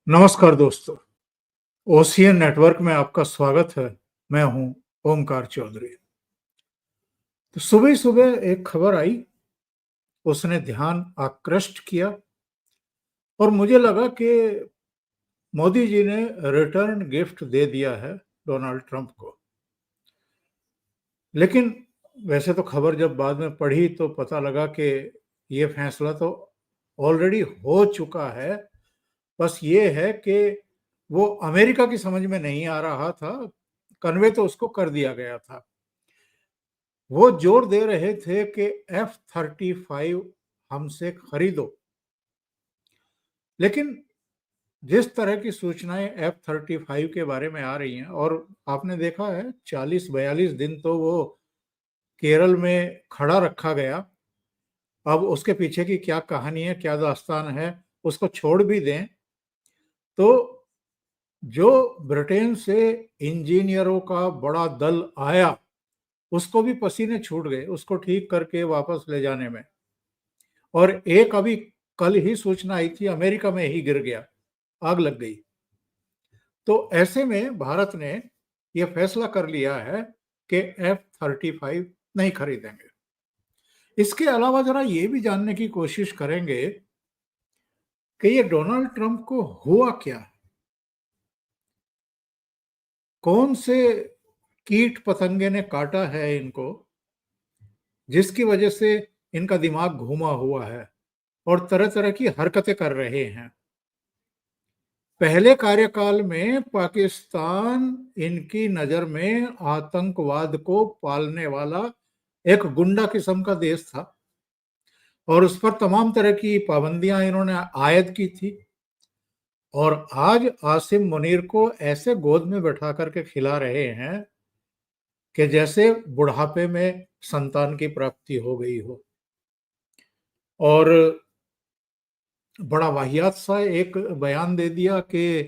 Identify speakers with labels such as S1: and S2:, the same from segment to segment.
S1: नमस्कार दोस्तों, ocean network में आपका स्वागत है। मैं हूं ओमकार चौधरी। तो सुबह-सुबह एक खबर आई, उसने ध्यान आकृष्ट किया और मुझे लगा कि मोदी जी ने रिटर्न गिफ्ट दे दिया है डोनाल्ड ट्रंप को। लेकिन वैसे तो खबर जब बाद में पढ़ी तो पता लगा कि ये फैसला तो ऑलरेडी हो चुका है। बस ये है कि वो अमेरिका की समझ में नहीं आ रहा था, कन्वे तो उसको कर दिया गया था। वो जोर दे रहे थे कि F-35 हमसे खरीदो, लेकिन जिस तरह की सूचनाएं F-35 के बारे में आ रही हैं और आपने देखा है 40-42 दिन तो वो केरल में खड़ा रखा गया। अब उसके पीछे की क्या कहानी है, क्या दास्तान है, उसको छोड़ भी दें, तो जो ब्रिटेन से इंजीनियरों का बड़ा दल आया, उसको भी पसीने छूट गए, उसको ठीक करके वापस ले जाने में। और एक अभी कल ही सूचना आई थी, अमेरिका में ही गिर गया, आग लग गई। तो ऐसे में भारत ने ये फैसला कर लिया है कि F-35 नहीं खरीदेंगे। इसके अलावा जरा ये भी जानने की कोशिश करेंगे कि ये डोनाल्ड ट्रंप को हुआ क्या? कौन से कीट पतंगे ने काटा है इनको, जिसकी वजह से इनका दिमाग घूमा हुआ है और तरह-तरह की हरकतें कर रहे हैं। पहले कार्यकाल में पाकिस्तान इनकी नज़र में आतंकवाद को पालने वाला एक गुंडा किस्म का देश था और उस पर तमाम तरह की पाबंदियां इन्होंने आयद की थी। और आज आसिम मुनीर को ऐसे गोद में बैठा करके खिला रहे हैं कि जैसे बुढ़ापे में संतान की प्राप्ति हो गई हो। और बड़ा वाहियात सा एक बयान दे दिया कि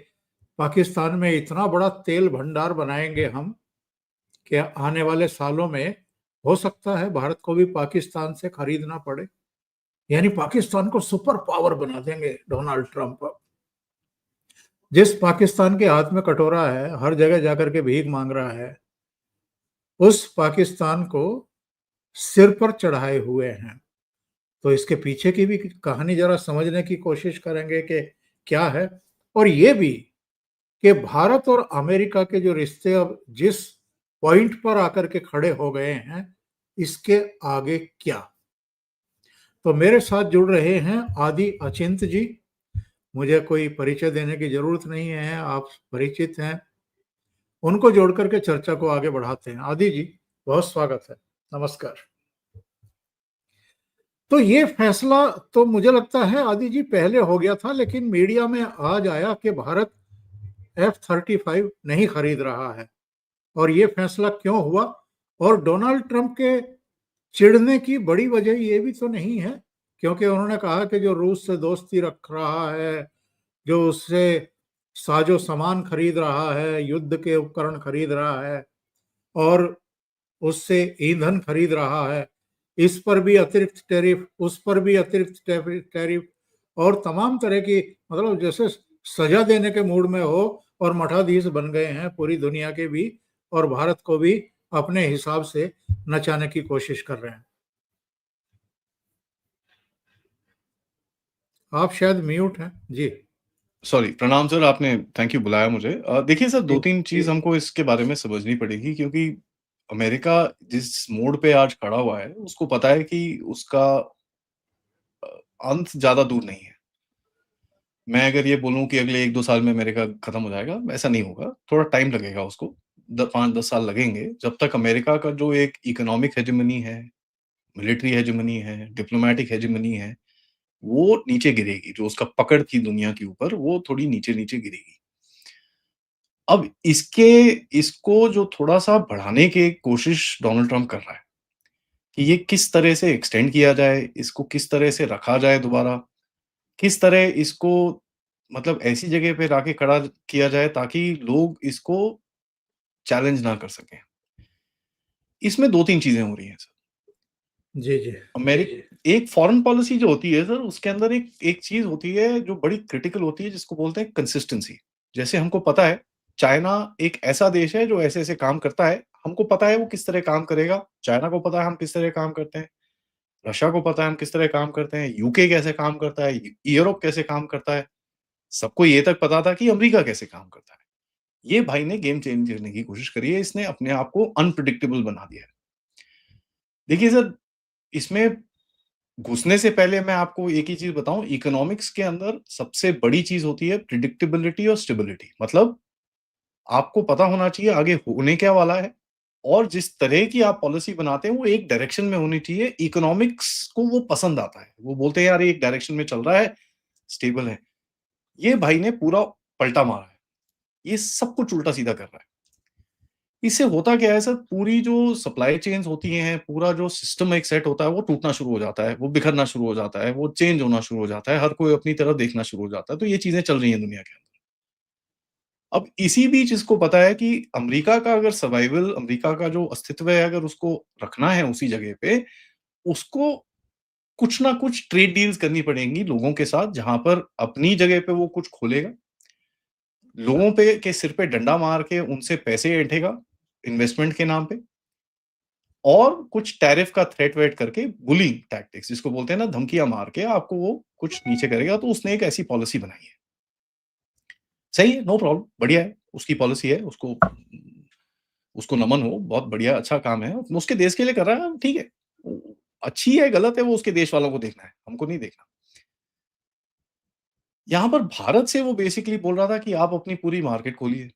S1: पाकिस्तान में इतना बड़ा तेल भंडार बनाएंगे हम कि आने वाले सालों में हो सकता है भारत को भी पाकिस्तान से खरीदना पड़े। यानी पाकिस्तान को सुपर पावर बना देंगे डोनाल्ड ट्रंप। जिस पाकिस्तान के हाथ में कटोरा है, हर जगह जाकर के भीख मांग रहा है, उस पाकिस्तान को सिर पर चढ़ाए हुए हैं। तो इसके पीछे की भी कहानी जरा समझने की कोशिश करेंगे कि क्या है। और ये भी कि भारत और अमेरिका के जो रिश्ते अब जिस पॉइंट पर आकर के खड़े हो गए हैं, इसके आगे क्या? तो मेरे साथ जुड़ रहे हैं आदि अचिंत जी। मुझे कोई परिचय देने की जरूरत नहीं है, आप परिचित हैं। उनको जोड़ करके चर्चा को आगे बढ़ाते हैं। आदि जी, बहुत स्वागत है। नमस्कार। तो ये फैसला तो मुझे लगता है आदि जी पहले हो गया था, लेकिन मीडिया में आज आया कि भारत F-35 नहीं खरीद रहा है। और ये फैसला क्यों हुआ? और डोनाल्ड ट्रंप के चिढ़ने की बड़ी वजह ये भी तो नहीं है, क्योंकि उन्होंने कहा कि जो रूस से दोस्ती रख रहा है, जो उससे साजो सामान खरीद रहा है, युद्ध के उपकरण खरीद रहा है और उससे ईंधन खरीद रहा है, इस पर भी अतिरिक्त टैरिफ, उस पर भी अतिरिक्त टैरिफ और तमाम तरह की, मतलब जैसे सजा देने के मूड में हो और मठाधीश बन गए हैं पूरी दुनिया के भी, और भारत को भी अपने हिसाब से नचाने की कोशिश कर रहे हैं। आप शायद म्यूट हैं जी।
S2: सॉरी, प्रणाम सर, आपने थैंक यू बुलाया मुझे। देखिए सर,
S1: जी
S2: 2-3 चीज़ हमको इसके बारे में समझनी पड़ेगी क्योंकि अमेरिका जिस मोड़ पे आज खड़ा हुआ है, उसको पता है कि उसका अंत ज़्यादा दूर नहीं है। मैं अगर ये बोलूँ कि अगले 1-2 साल में अमेरिका खत्म हो जाएगा, ऐसा नहीं होगा, थोड़ा टाइम लगेगा उसको। द 5-10 साल लगेंगे, जब तक अमेरिका का जो एक इकोनॉमिक हेजेमनी है, मिलिट्री हेजेमनी है, डिप्लोमैटिक हेजेमनी है, वो नीचे गिरेगी। जो उसका पकड़ थी दुनिया के ऊपर, वो थोड़ी नीचे-नीचे गिरेगी। अब इसको जो थोड़ा-सा बढ़ाने की कोशिश डोनाल्ड ट्रम्प कर रहा है, कि ये किस तरह से एक्सटेंड किया जाए, इसको किस तरह से रखा जाए दोबारा, किस तरह इसको मतलब ऐसी जगह पे लाके खड़ा किया जाए ताकि लोग इसको चैलेंज ना कर सकें। इसमें 2-3 चीज़ें हो रही हैं सर।
S1: जी जी।
S2: एक फॉरेन पॉलिसी जो होती है सर, उसके अंदर एक एक चीज़ होती है जो बड़ी क्रिटिकल होती है, जिसको बोलते हैं कंसिस्टेंसी। जैसे हमको पता है, चाइना एक ऐसा देश है जो ऐसे-ऐसे काम करता है, हमको पता है वो किस तरह काम करेगा, चाइना को पता है हम किस तरह काम करते हैं, रशिया को पता है हम किस तरह काम करते हैं, यूके कैसे काम करता है, यूरोप कैसे काम करता है, सबको ये तक पता था कि अमेरिका कैसे काम करता है। ये भाई ने गेम चेंज करने की कोशिश करी है, इसने अपने आप को अनप्रेडिक्टेबल बना दिया है। देखिए सर, इसमें घुसने से पहले मैं आपको एक ही चीज़ बताऊँ, इकोनॉमिक्स के अंदर सबसे बड़ी चीज़ होती है प्रेडिक्टेबिलिटी और स्टेबिलिटी। मतलब आपको पता होना चाहिए आगे होने क्या वाला है, और जिस तरह की आप पॉलिसी बनाते हैं वो एक डायरेक्शन में होनी चाहिए। इकोनॉमिक्स को वो पसंद आता है। वो बोलते हैं यार ये एक डायरेक्शन में चल रहा है, स्टेबल है। ये भाई ने पूरा पलटा मारा है। ये सब कुछ उल्टा-सीधा कर रहा है। इससे होता क्या है सर, पूरी जो सप्लाई चेन्स होती हैं, पूरा जो सिस्टम एक सेट होता है, वो टूटना शुरू हो जाता है, वो बिखरना शुरू हो जाता है, वो चेंज होना शुरू हो जाता है, हर कोई अपनी तरफ देखना शुरू हो जाता है। तो ये चीज़ें चल रही हैं दुनिया के अंदर। अब इसी बीच इसको पता है कि अमेरिका का अगर सर्वाइवल, अमेरिका का जो अस्तित्व है, अगर उसको रखना है उसी जगह पे, उसको कुछ ना कुछ ट्रेड डील्स करनी पड़ेंगी लोगों के साथ, जहाँ पर अपनी जगह पे वो कुछ खोलेगा, लोगों पे के सिर पे डंडा मार के उनसे पैसे ऐंठेगा, इन्वेस्टमेंट के नाम पे। और कुछ टैरिफ का थ्रेट वेट करके बुलिंग टैक्टिक्स, जिसको बोलते हैं ना, धमकियाँ मार के आपको वो कुछ नीचे करेगा। तो उसने एक ऐसी पॉलिसी बनाई है। सही है, नो प्रॉब्लम, बढ़िया है, उसकी पॉलिसी है, उसको उसको नमन हो, बहुत बढ़िया, अच्छा काम है। उसके देश के लिए कर रहा है, ठीक है। अच्छी है, गलत है, वो उसके देश वालों को देखना है, हमको नहीं देखना। यहाँ पर भारत से वो बेसिकली बोल रहा था कि आप अपनी पूरी मार्केट खोलिए,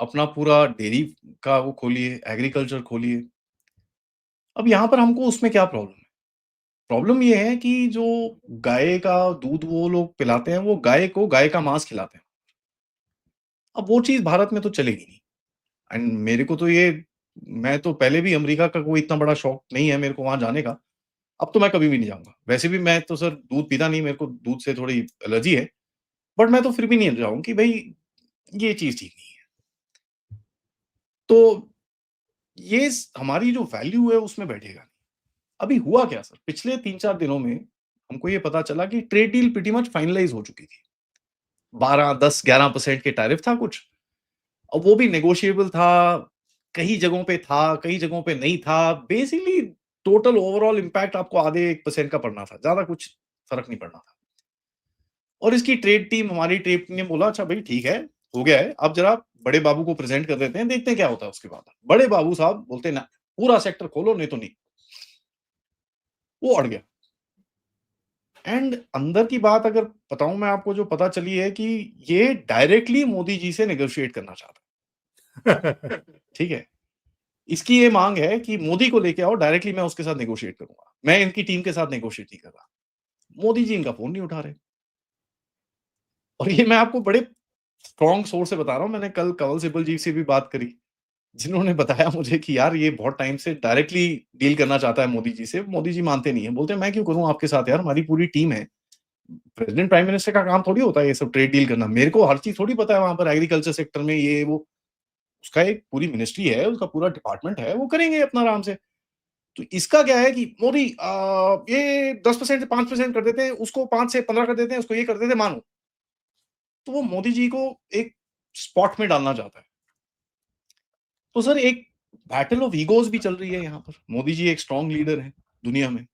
S2: अपना पूरा डेयरी का वो खोलिए, एग्रीकल्चर खोलिए। अब यहाँ पर हमको उसमें क्या प्रॉब्लम है? प्रॉब्लम ये है कि जो गाय का दूध वो लोग पिलाते हैं, वो गाय को गाय का मांस खिलाते हैं। अब वो चीज़ भारत में तो चलेगी नहीं। एंड मेरे को तो ये, मैं तो पहले भी अमेरिका का कोई इतना बड़ा शौक नहीं है मेरे को वहाँ जाने का। अब तो मैं कभी भी नहीं जाऊँगा। वैसे भी मैं तो सर दूध पीता नहीं, मेरे को दूध से थोड़ी एलर्जी है। बट मैं तो फिर भी नहीं जाऊँ कि भई ये चीज़ ठीक नहीं है। तो ये हमारी जो वैल्यू है उसमें बैठेगा। अभी हुआ क्या सर, पिछले 3-4 दिनों में हमको ये पता चला कि trade deal pretty much finalise हो चुकी थी। 12, 10, 11% के टैरिफ था कुछ। अब वो भी नेगोशिएबल था, कई जगहों पे था, कई जगहों पे नहीं था। बेसिकली टोटल ओवरऑल इम्पैक्ट आपको आधे 1% का पड़ना था, ज़्यादा कुछ फ़र्क नहीं पड़ना था। और इसकी ट्रेड टीम, हमारी ट्रेड टीम ने बोला अच्छा भई ठीक है, हो गया है, अब ज़रा बड़े बाबू को प्रेज़ेंट कर देते हैं, देखते हैं क्या होता है उसके बाद। बड़े बाबू साहब बोलते ना, पूरा सेक्टर खोलो नहीं तो नहीं। वो अड़ गया। एंड अंदर की बात अगर बताऊँ मैं आपको, जो पता चली है कि ये डायरेक्टली मोदी जी से नेगोशिएट करना चाहता है। ठीक है? इसकी ये माँग है कि मोदी को लेके आओ, डायरेक्टली मैं उसके साथ नेगोशिएट करूँगा। मैं इनकी टीम के साथ नेगोशिएट नहीं कर रहा। मोदी जी इनका फ़ोन नहीं उठा रहे। और ये मैं आपको बड़े स्ट्रॉन्ग सोर्स से बता रहा हूँ, मैंने कल कंवल सिब्बल जी से भी बात करी, जिन्होंने बताया मुझे कि यार ये बहुत टाइम से डायरेक्टली डील करना चाहता है मोदी जी से, मोदी जी मानते नहीं है। बोलते हैं मैं क्यों करूँ आपके साथ यार, हमारी पूरी टीम है। प्रेज़िडेंट प्राइम मिनिस्टर का काम थोड़ी होता है ये सब ट्रेड डील करना। मेरे को हर चीज़ थोड़ी पता है वहाँ पर एग्रीकल्चर सेक्टर में ये वो। उसका एक पूरी मिनिस्ट्री है, उसका पूरा डिपार्टमेंट है, वो करेंगे अपना आराम से। तो इसका क्या है कि मोदी ये 10% से 5% कर देते हैं, उसको 5 से 15 कर देते हैं, उसको ये कर देते हैं, मानो। तो वो मोदी जी को एक स्पॉट में डालना चाहता है। तो सर एक बैटल ऑफ ईगोज़ भी चल रही है यहाँ पर। मोदी जी एक स्ट्रॉन्ग लीडर हैं दुनिया में,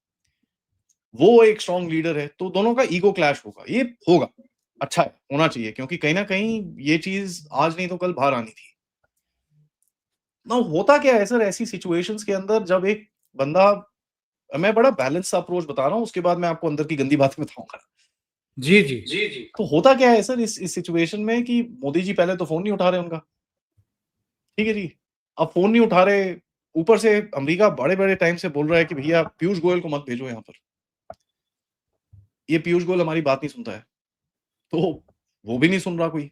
S2: वो एक स्ट्रॉन्ग लीडर है, तो दोनों का ईगो क्लैश होगा। ये होगा, अच्छा है, होना चाहिए, क्योंकि कहीं न कहीं ये चीज़ आज नहीं तो कल बाहर आनी थी। ना होता क्या है सर ऐसी सिचुएशंस के अंदर, जब एक बंदा, मैं बड़ा बैलेंस अप्रोच बता रहा हूँ, उसके बाद मैं आपको अंदर की गंदी बातें बताऊँगा।
S1: जी जी।
S2: जी, जी। तो होता क्या है सर इस सिचुएशन में कि मोदी जी पहले तो फ़ोन नहीं उठा रहे उनका, ठीक है जी। अब फ़ोन नहीं उठा रहे, ऊपर से अमेरिका बड़े-बड़े टाइम से बोल रहा है कि भैया पीयूष गोयल को मत भेजो यहाँ पर। ये पीयूष गोयल हमारी बात नहीं सुनता है, तो वो भी नहीं सुन रहा कोई।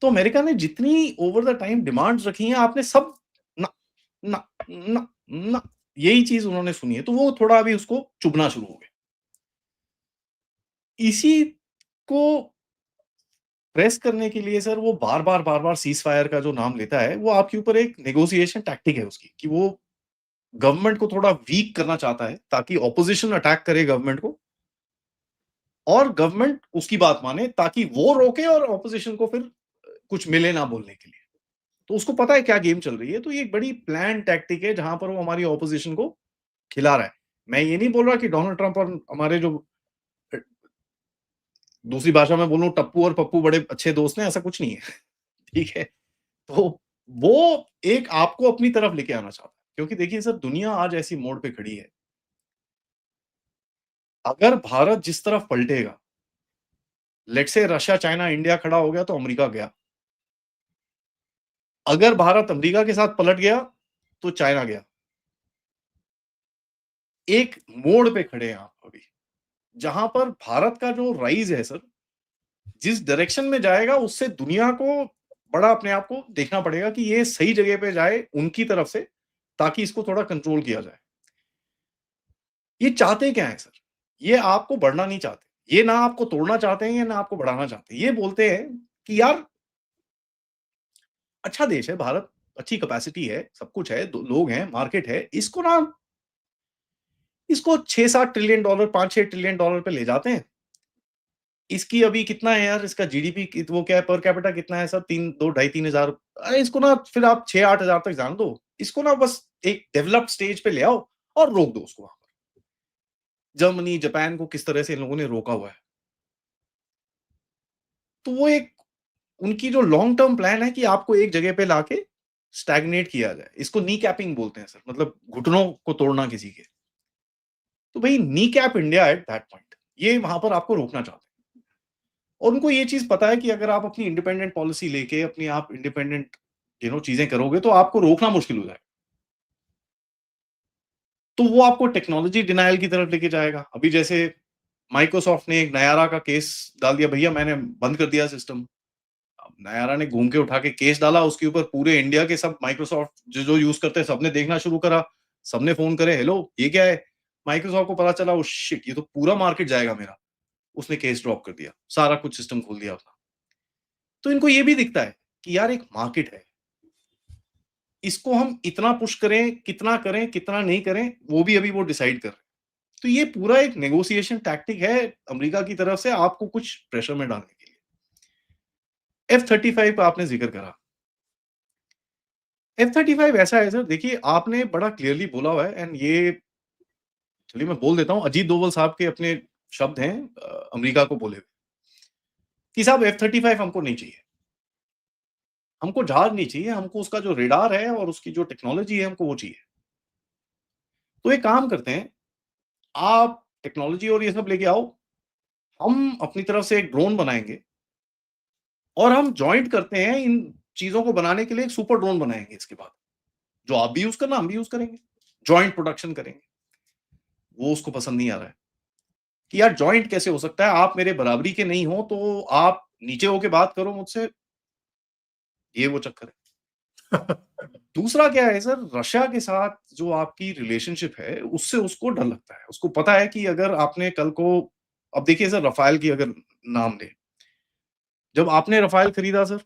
S2: तो अमेरिका ने जितनी ओवर द टाइम डिमांड्स रखी हैं, आपने सब ना, ना, ना, ना, यही चीज़ उन्होंने सुनी है, तो वो थोड़ा अभी उसको चुभना शुरू हो गया। इसी को प्रेस करने के लिए सर वो बार-बार, बार-बार सीज़ फायर का जो नाम लेता है, वो आपके ऊपर एक नेगोशिएशन टैक्टिक है उसकी, कि वो गवर्नमेंट को थोड़ा वीक करना चाहता है ताकि ऑपोजिशन अटैक करे गवर्नमेंट को और गवर्नमेंट उसकी बात माने ताकि वो रोके और ऑपोजिशन को फिर कुछ मिले ना बोलने के लिए। तो उसको पता है क्या गेम चल रही है, तो ये एक बड़ी प्लान टैक्टिक है जहां पर वो हमारी ऑपोजिशन को खिला रहा है। मैं ये नहीं बोल रहा कि डोनाल्ड ट्रंप और हमारे जो दूसरी भाषा में बोलूं टप्पू और पप्पू बड़े अच्छे दोस्त हैं, ऐसा कुछ नहीं है। ठीक है, तो वो एक आपको अपनी तरफ लेके आना चाहता है, क्योंकि देखिए सर दुनिया आज ऐसी मोड़ पे खड़ी है, अगर भारत जिस तरफ पलटेगा, let's say Russia China India खड़ा हो गया तो अमेरिका गया, अगर भारत अमेरिका के साथ पलट गया तो चाइना गया। एक मोड़ पे खड़े हैं आप अभी, जहां पर भारत का जो राइज है सर, जिस डायरेक्शन में जाएगा उससे दुनिया को बड़ा अपने आप को देखना पड़ेगा कि ये सही जगह पे जाए उनकी तरफ से, ताकि इसको थोड़ा कंट्रोल किया जाए। ये चाहते क्या है सर? ये आपको बढ़ना नहीं चाहते, ये ना आपको तोड़ना चाहते हैं, या ना आपको बढ़ाना चाहते हैं। ये बोलते हैं कि यार अच्छा देश है भारत, अच्छी कैपेसिटी है, सब कुछ है, लोग हैं, मार्केट है, इसको ना इसको 6-7 ट्रिलियन डॉलर, 5-6 ट्रिलियन डॉलर पे ले जाते हैं। इसकी अभी कितना है यार, इसका जीडीपी वो क्या है, पर कैपिटा कितना है सर, 2 2 ढाई 3 हजार। अरे इसको ना फिर आप 6-8 हजार तक जान दो, इसको ना बस एक डेवलप्ड स्टेज पे ले आओ और रोक दो उसको वहां पर। जर्मनी जापान को किस तरह से इन लोगों ने रोका हुआ है। तो वो एक उनकी जो लॉन्ग टर्म प्लान है कि आपको एक जगह पे लाके स्टैग्नेट किया जाए, इसको नी कैपिंग बोलते हैं सर, मतलब घुटनों को तोड़ना किसी के। तो भाई knee cap India at that point, ये वहां पर आपको रोकना चाहते हैं। और उनको ये चीज पता है कि अगर आप अपनी इंडिपेंडेंट पॉलिसी लेके अपनी आप इंडिपेंडेंट चीजें करोगे तो आपको रोकना मुश्किल हो जाएगा। तो वो आपको टेक्नोलॉजी डिनायल की तरफ लेके जाएगा। अभी जैसे माइक्रोसॉफ्ट ने एक नयारा का केस डाल दिया, भैया मैंने बंद कर दिया सिस्टम। अब नयारा ने घूम के उठा के केस डाला उसके ऊपर, पूरे इंडिया के सब माइक्रोसॉफ्ट जो जो यूज करते हैं सबने देखना शुरू करा, सबने फोन करे, हेलो ये क्या है। माइक्रोसॉफ्ट को पता चला, ओ शिट ये तो पूरा मार्केट जाएगा मेरा। उसने केस ड्रॉप कर दिया, सारा कुछ सिस्टम खोल दिया अपना। तो इनको ये भी दिखता है कि यार एक मार्केट है, इसको हम इतना पुश करें कितना नहीं करें, वो भी अभी वो डिसाइड कर रहे हैं। तो ये पूरा एक नेगोशिएशन टैक्टिक है अमेरिका की तरफ से आपको कुछ प्रेशर में डालने के लिए। F-35 का आपने जिक्र करा। F-35 ऐसा है सर, देखिए आपने बड़ा क्लियरली बोला हुआ है, एंड ये चलिए मैं बोल देता हूं, अजीत डोभाल साहब के अपने शब्द हैं अमेरिका को बोले हुए कि साहब F-35 हमको नहीं चाहिए, हमको जहाज नहीं चाहिए, हमको उसका जो रेडार है और उसकी जो टेक्नोलॉजी है हमको वो चाहिए। तो एक काम करते हैं, आप टेक्नोलॉजी और ये सब लेके आओ, हम अपनी तरफ से एक ड्रोन बनाएंगे और हम जॉइंट करते हैं इन चीजों को बनाने के लिए, एक सुपर ड्रोन बनाएंगे इसके बाद, जो आप भी यूज करना हम भी यूज करेंगे, जॉइंट प्रोडक्शन करेंगे। वो उसको पसंद नहीं आ रहा है कि यार जॉइंट कैसे हो सकता है, आप मेरे बराबरी के नहीं हो तो आप नीचे होके बात करो मुझसे, ये वो चक्कर है। दूसरा क्या है सर, रशिया के साथ जो आपकी रिलेशनशिप है उससे उसको डर लगता है, उसको पता है कि अगर आपने कल को, अब देखिए सर रफाल की अगर नाम ले, जब आपने रफाल खरीदा सर,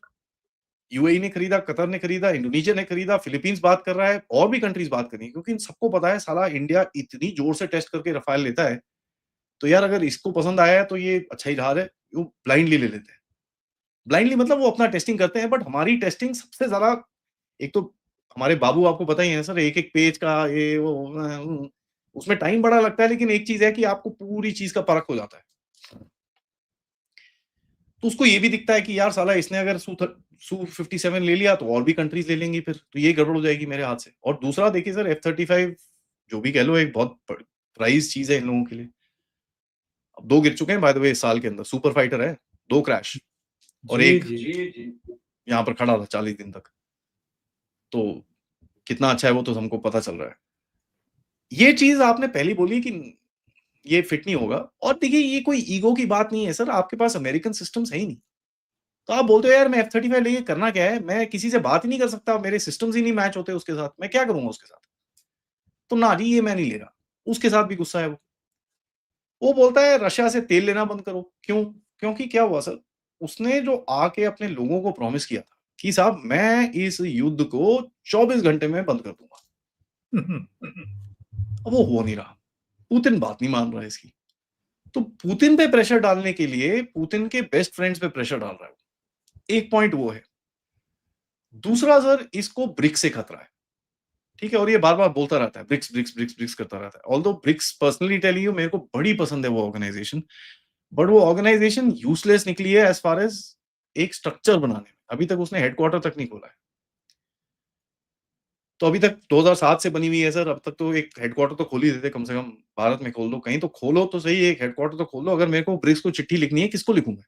S2: यूएई ने खरीदा, कतर ने खरीदा, इंडोनेशिया ने खरीदा, फिलीपींस बात कर रहा है, और भी कंट्रीज बात कर रही है, क्योंकि इन सबको पता है साला इंडिया इतनी जोर से टेस्ट करके रफाल लेता है, तो यार अगर इसको पसंद आया है तो ये अच्छा ही जहाज है, वो ब्लाइंडली ले लेते हैं। ब्लाइंडली मतलब वो अपना टेस्टिंग करते हैं, बट हमारी टेस्टिंग सबसे ज्यादा, एक तो हमारे बाबू आपको पता ही है सर, एक एक पेज का ये वो, उसमें टाइम बड़ा लगता है, लेकिन एक चीज है कि आपको पूरी चीज का परख हो जाता है। तो उसको ये भी दिखता है कि यार साला इसने अगर Su-57 ले लिया तो और भी कंट्रीज ले लेंगी, फिर तो ये गड़बड़ हो जाएगी मेरे हाथ से। और दूसरा देखिए सर F-35 जो भी कह लो, एक बहुत प्राइज चीज है इन लोगों के लिए। अब 2 गिर चुके हैं बाय द वे इस साल के अंदर, सुपर फाइटर है, 2 क्रैश और
S1: जी
S2: एक
S1: जी
S2: यहाँ पर खड़ा था 40 दिन तक। तो कितना अच्छा है वो तो हमको पता चल रहा है। ये चीज आपने पहली बोली कि ये फिट नहीं होगा, और देखिए ये कोई ईगो की बात नहीं है सर, आपके पास अमेरिकन सिस्टम्स है ही नहीं। तो आप बोलते हो यार मैं F-35 लेके करना क्या है, मैं किसी से बात ही नहीं कर सकता, मेरे सिस्टम्स ही नहीं मैच होते उसके साथ, मैं क्या करूंगा उसके साथ। तो ना जी ये मैं नहीं ले रहा, उसके साथ भी गुस्सा है वो बोलता है रशिया से तेल लेना बंद करो। क्यों? क्योंकि क्या हुआ सर, उसने जो आके अपने लोगों को प्रॉमिस किया था कि साहब मैं इस युद्ध को 24 घंटे में बंद कर दूंगा, अब वो हो नहीं रहा, पुतिन बात नहीं मान रहा है इसकी। तो पुतिन पे प्रेशर डालने के लिए पुतिन के बेस्ट फ्रेंड्स पे प्रेशर डाल रहा है। एक पॉइंट वो है। दूसरा सर, इसको ब्रिक्स से खतरा है, ठीक है, और ये बार-बार बोलता रहता है, ब्रिक्स, ब्रिक्स, ब्रिक्स, ब्रिक्स करता रहता है। Although BRICS personally telling you, मेरे को बड़ी पसंद है वो ऑर्गेनाइजेशन, बट वो ऑर्गेनाइजेशन यूजलेस निकली है एज़ फार एज़ एक स्ट्रक्चर बनाने में। अभी तक उसने हेडक्वार्टर तक नहीं खोला है। तो अभी तक 2007 से बनी हुई है सर, अब तक तो एक हेडक्वार्टर तो खोल ही देते, कम से कम भारत में खोल दो, कहीं तो खोलो तो सही, एक हेडक्वार्टर तो खोल दो। अगर मेरे को ब्रिक्स को चिट्ठी लिखनी है, किसको लिखूँ मैं?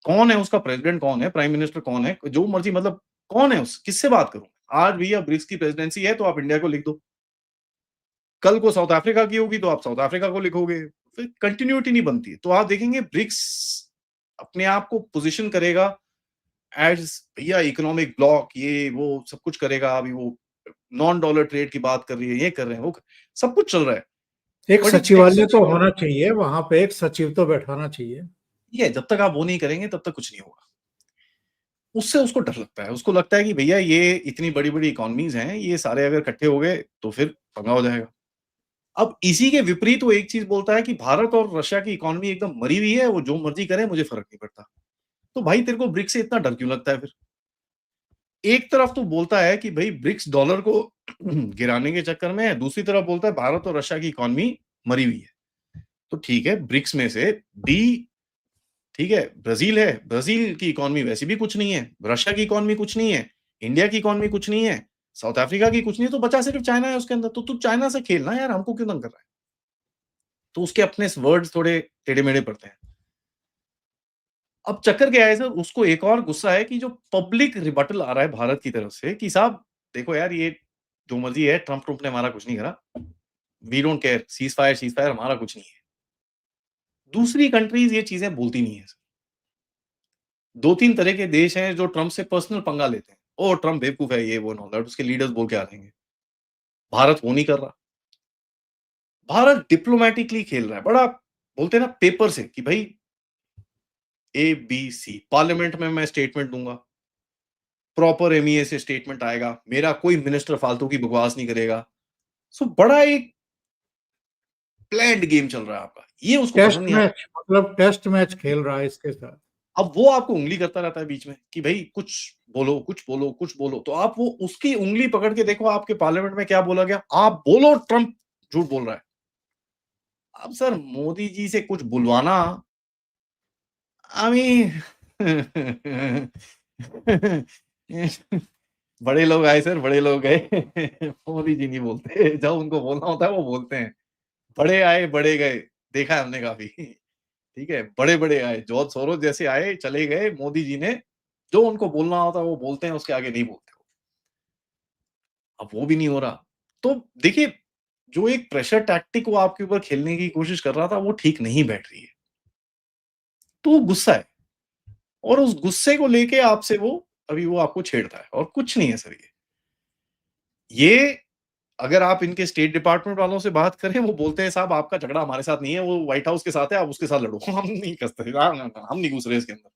S2: कौन है उसका प्रेसिडेंट, कौन है, प्राइम मिनिस्टर कौन है, जो मर्जी, मतलब कौन है किससे बात करूँ? आज भैया ब्रिक्स की प्रेसिडेंसी है तो आप इंडिया को लिख दो। कल को साउथ अफ्रीका की होगी तो आप साउथ अफ्रीका को लिखोगे, फिर कंटिन्यूटी नहीं बनती है। तो आप देखेंगे ब्रिक्स अपने आप को पोजीशन करेगा एज भैया इकोनॉमिक ब्लॉक, ये वो सब कुछ करेगा। अभी वो नॉन डॉलर ट्रेड की बात कर रही है, ये कर रहे हैं, वो सब कुछ चल रहा है।
S1: एक
S2: बट एक
S1: सचिवालय तो
S2: सचिवालय,
S1: होना चाहिए, वहां पे एक सचिव तो बैठाना चाहिए।
S2: ये जब तक आप वो नहीं करेंगे तब तक कुछ नहीं होगा। उससे उसको डर लगता है, उसको लगता है कि भैया ये इतनी बड़ी-बड़ी इकोनॉमीज़ हैं, ये सारे अगर इकट्ठे हो गए तो फिर पंगा हो जाएगा। अब इसी के विपरीत वो एक चीज़ बोलता है कि भारत और रशिया की इकोनॉमी एकदम मरी हुई है, वो जो मर्ज़ी करें मुझे फ़र्क नहीं पड़ता। तो भाई तेरे को ब्रिक्स से इतना डर क्यों लगता है फिर? एक तरफ तो बोलता है कि भई ब्रिक्स डॉलर को गिराने के चक्कर में है, दूसरी तरफ बोलता है भारत और रशिया की इकोनॉमी मरी हुई है। तो ठीक है, ब्रिक्स में से डी, ठीक है, ब्राज़ील है, ब्राज़ील की इकोनॉमी वैसे भी कुछ नहीं है, रशिया की इकोनॉमी कुछ नहीं है, इंडिया की इकोनॉमी कुछ नहीं है, साउथ अफ्रीका की कुछ नहीं है, तो बचा सिर्फ चाइना है उसके अंदर। तो तू चाइना से खेल ना यार, हमको क्यों तंग कर रहा है? तो उसके अपने वर्ड्स थोड़े टेढ़े-मेढ़े पड़ते हैं। अब चक्कर क्या है सर, उसको एक और गुस्सा है कि जो पब्लिक रिबटल आ रहा है भारत की तरफ से कि साहब देखो यार, ये जो मर्ज़ी है, ट्रम्प ने हमारा कुछ नहीं करा। वी डोंट केयर, सीज़फायर हमारा कुछ नहीं है। दूसरी कंट्रीज़ ये चीज़ें बोलती नहीं है। 2-3 तरह के देश हैं जो ट्रम्प से पर्सनल पंगा लेते हैं। ओह! ट्रम्प बेवकूफ है, ये वो एंड ऑल दैट, उसके लीडर्स बोल के आ जाएँगे। भारत वो नहीं कर रहा। भारत डिप्लोमैटिकली खेल रहा है। बड़ा बोलते हैं ना पेपर से कि भई ए, बी, सी, पार्लियामेंट में मैं स्टेटमेंट दूँगा। प्रॉपर एमईए से स्टेटमेंट आएगा। मेरा कोई मिनिस्टर फालतू की बकवास नहीं करेगा। सो बड़ा एक प्लान्ड गेम चल रहा है आपका। ये उसको
S1: टेस्ट
S2: पसंद नहीं आता।
S1: मैच, मतलब टेस्ट मैच खेल रहा है इसके साथ।
S2: अब वो आपको उँगली करता रहता है बीच में कि भई कुछ बोलो, कुछ बोलो, कुछ बोलो। तो आप वो उसकी उँगली पकड़ के देखो आपके पार्लियामेंट में क्या बोला गया। आप बोलो ट्रम्प झूठ बोल रहा है। अब सर मोदी जी से कुछ बुलवाना, आई मीन बड़े लोग आए सर, बड़े लोग गए। मोदी जी नहीं बोलते, जब उनको बोलना होता है वो बोलते हैं। बड़े आए, बड़े गए, देखा है हमने काफ़ी। ठीक है, बड़े-बड़े आए, जॉर्ज सोरोस जैसे आए, चले गए। मोदी जी ने जो उनको बोलना होता है वो बोलते हैं, उसके आगे नहीं बोलते वो। अब वो भी नहीं हो रहा। तो देखिए, जो एक प्रेशर टैक्टिक वो आपके ऊपर खेलने की कोशिश कर रहा था, वो ठीक नहीं बैठ रही है। तो वो गुस्सा है और उस गुस्से को लेके आपसे वो अभी वो आपको छेड़ता है और कुछ नहीं है सर ये। ये अगर आप इनके स्टेट डिपार्टमेंट वालों से बात करें, वो बोलते हैं साहब आपका झगड़ा हमारे साथ नहीं है, वो व्हाइट हाउस के साथ है, आप उसके साथ लड़ो। हम नहीं कसते, ना, ना, ना, हम नहीं घुस रहे इसके अंदर।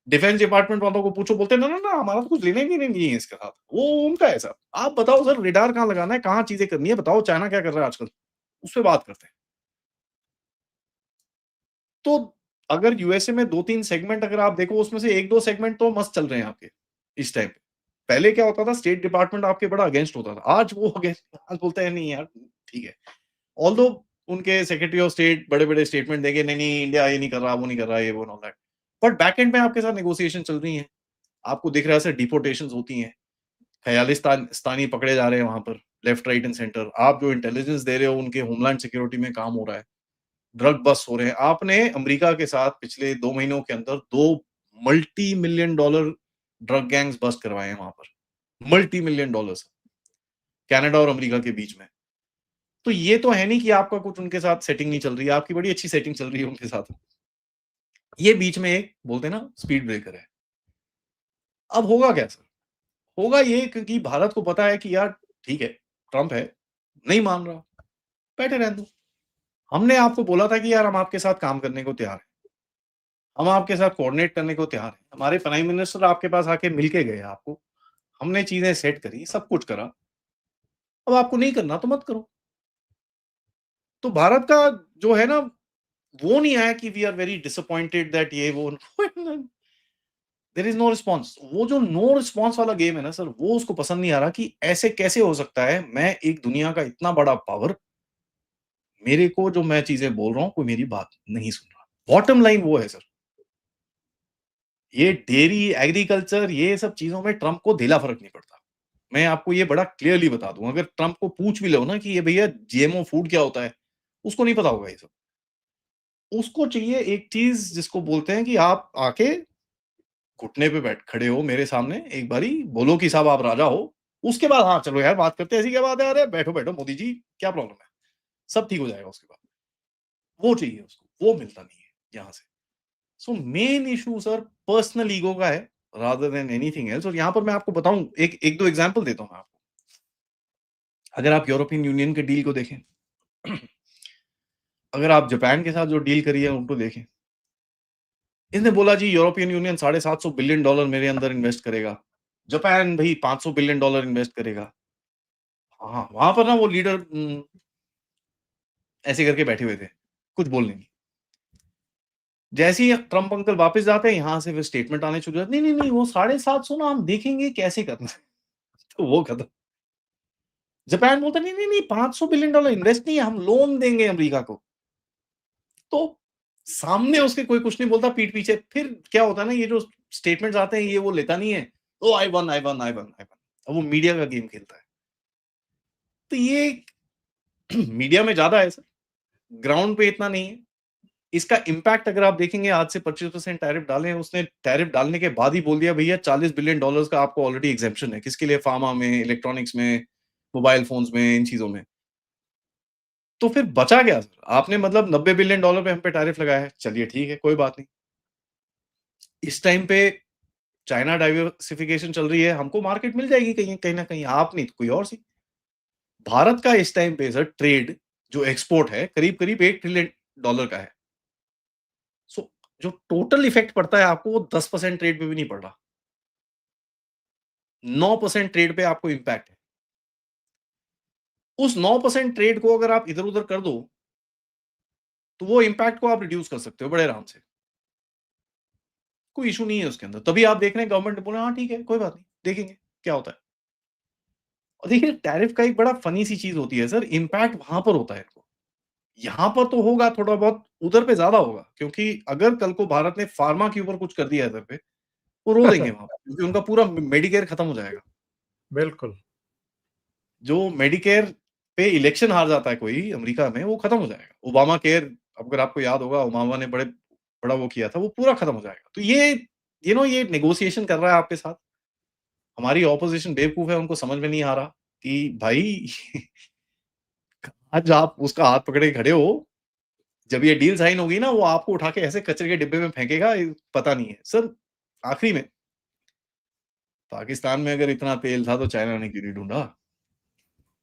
S2: डिफेंस डिपार्टमेंट वालों को पूछो, बोलते हैं ना, ना, ना, हमारा तो कुछ लेना-देना नहीं है इसके साथ। वो उनका है साहब। आप बताओ सर रेडार कहाँ लगाना है, कहाँ चीज़ें करनी है, बताओ चाइना क्या कर रहा है आजकल? उस पे बात करते हैं। तो अगर यूएसए में 2-3 सेगमेंट अगर आप देखो, उसमें से 1-2 सेगमेंट तो मस्त चल रहे हैं आपके इस टाइम पे। पहले क्या होता था, स्टेट डिपार्टमेंट आपके बड़ा अगेंस्ट होता था। आज वो अगेंस्ट, आज बोलते हैं नहीं यार ठीक है। ऑल्दो उनके सेक्रेटरी ऑफ स्टेट बड़े-बड़े स्टेटमेंट देंगे, नहीं, नहीं इंडिया ये नहीं कर रहा, वो नहीं कर रहा, ये वो and all that. But back and में आपके साथ नेगोशिएशन चल रही हैं। आपको दिख रहा है सर डिपोर्टेशंस होती हैं। ख़यालिस्तानी पकड़े जा रहे हैं वहाँ पर, लेफ्ट, राइट एंड सेंटर। आप जो इंटेलिजेंस दे रहे हो उनके होमलैंड सिक्योरिटी में काम हो रहा है। ड्रग बस्ट हो रहे हैं। आपने अमेरिका के साथ पिछले 2 महीनों के अंदर 2 multi million dollar drug gangs bust करवाए हैं वहाँ पर। मल्टी मिलियन डॉलर्स, कनाडा और अमेरिका के बीच में। तो ये तो है नहीं कि आपका कुछ उनके साथ सेटिंग नहीं चल रही है, आपकी बड़ी अच्छी सेटिंग चल रही है उनके साथ। ये बीच में एक बोलते हैं ना स्पीड ब्रेकर है। अब होगा क्या सर? होगा ये, क्योंकि भारत को पता है कि यार ठीक है, ट्रम्प है, नहीं मान रहा, बैठे रहने दो। हमने आपको बोला था कि यार हम आपके साथ काम करने को तैयार हैं। हम आपके साथ कोऑर्डिनेट करने को तैयार हैं। हमारे प्राइम मिनिस्टर आपके पास आके मिल के गए आपको। हमने चीज़ें सेट करी, सब कुछ करा। अब आपको नहीं करना तो मत करो। तो भारत का जो है ना, वो नहीं आया कि we are very disappointed that ये वो देयर इज नो रिस्पॉन्स। वो जो नो रिस्पॉन्स वाला गेम है ना सर, वो उसको पसंद नहीं आ रहा कि ऐसे कैसे हो सकता है, मैं एक दुनिया का इतना बड़ा पावर, मेरे को जो मैं चीजें बोल रहा हूं कोई मेरी बात नहीं सुन रहा। बॉटम लाइन वो है सर। ये डेयरी एग्रीकल्चर ये सब चीजों में ट्रंप को ढीला फर्क नहीं पड़ता। मैं आपको ये बड़ा क्लियरली बता दूं, अगर ट्रंप को पूछ भी लो ना कि ये भैया जीएमओ फूड क्या होता है, उसको नहीं पता होगा ये सब। उसको चाहिए एक चीज जिसको बोलते हैं कि आप आके घुटने पे बैठ खड़े हो मेरे सामने, एक बारी बोलो कि साहब आप राजा हो, उसके बाद हाँ चलो यार बात करते हैं, ऐसी क्या बात है, अरे बैठो बैठो मोदी जी क्या प्रॉब्लम है, सब ठीक हो जाएगा उसके बाद। वो चाहिए उसको, वो मिलता नहीं है यहाँ से। So main issue sir personal ego का है रादर देन एनीथिंग एल्स। और यहाँ पर मैं आपको बताऊं, एक एक दो एग्जांपल देता हूं मैं आपको। अगर आप यूरोपियन यूनियन के डील को देखें, अगर आप जापान के साथ जो डील करी है उनको देखें, इसने बोला जी यूरोपियन यूनियन $750 बिलियन मेरे अंदर इन्वेस्ट करेगा, जापान भाई $500 बिलियन इन्वेस्ट करेगा। हाँ वहां पर ना वो लीडर ऐसे करके बैठे हुए थे, कुछ बोल नहीं। जैसे ही ट्रंप अंकल वापस जाते हैं, यहाँ से फिर स्टेटमेंट आने शुरू हो जाते, नहीं नहीं नहीं वो 750 ना हम देखेंगे कैसे करना है। तो वो खत्म। जापान बोलता नहीं नहीं नहीं $500 बिलियन इन्वेस्ट नहीं है, हम लोन देंगे अमेरिका को। तो सामने उसके कोई कुछ नहीं बोलता, पीठ पीछे फिर क्या होता है ना, ये जो स्टेटमेंट्स आते हैं ये वो लेता नहीं है। Oh I won I won I won I won. अब वो मीडिया का गेम खेलता है। तो ये मीडिया में ज्यादा है सर, ग्राउंड पे इतना नहीं है। इसका इम्पैक्ट अगर आप देखेंगे, आज से 25% टैरिफ डाले हैं उसने, टैरिफ डालने के बाद ही बोल दिया भैया $40 बिलियन का आपको ऑलरेडी एग्जेम्पशन है। किसके लिए? फार्मा में, इलेक्ट्रॉनिक्स में, मोबाइल फोन्स में, इन चीजों में। तो फिर बचा क्या सर? आपने मतलब $90 बिलियन पे हम पे टैरिफ लगाया है, चलिए ठीक है कोई बात नहीं। इस टाइम पे चाइना डाइवर्सिफिकेशन चल रही है, हमको मार्केट मिल जाएगी कहीं कहीं ना कहीं, आप नहीं तो कोई और सी। भारत का इस टाइम पे सर ट्रेड जो एक्सपोर्ट है करीब करीब $1 ट्रिलियन का है। सो जो टोटल इफेक्ट पड़ता है आपको, वो 10% ट्रेड पे भी नहीं पड़ रहा, 9% ट्रेड पे आपको इंपैक्ट है। उस 9% ट्रेड को अगर आप इधर उधर कर दो, तो वो इंपैक्ट को आप रिड्यूस कर सकते हो बड़े आराम से, कोई इशू नहीं है उसके अंदर। तभी आप देख रहे हैं गवर्नमेंट बोले हाँ ठीक है कोई बात नहीं, देखेंगे क्या होता है। और देखिए टैरिफ का एक बड़ा फनी सी चीज होती है सर, इंपैक्ट वहां पर होता है इनको, यहाँ पर तो होगा थोड़ा बहुत, उधर पे ज्यादा होगा। क्योंकि अगर कल को भारत ने फार्मा के ऊपर कुछ कर दिया इधर पे, वो रो देंगे वहां पर, क्योंकि उनका पूरा मेडिकेयर खत्म हो जाएगा।
S1: बिल्कुल।
S2: जो मेडिकेयर पे इलेक्शन हार जाता है कोई अमेरिका में, वो खत्म हो जाएगा। ओबामा केयर, अगर आपको याद होगा, ओबामा ने बड़ा वो किया था, वो पूरा खत्म हो जाएगा। तो ये नेगोशिएशन कर रहा है आपके साथ। हमारी ऑपोजिशन बेवकूफ है, उनको समझ में नहीं आ रहा कि भाई आज आप उसका हाथ पकड़े खड़े हो, जब ये डील साइन होगी ना, वो आपको उठा के ऐसे कचरे के डिब्बे में फेंकेगा, पता नहीं है सर। आखिरी में पाकिस्तान में अगर इतना तेल था तो चाइना ने क्यों नहीं ढूंढा?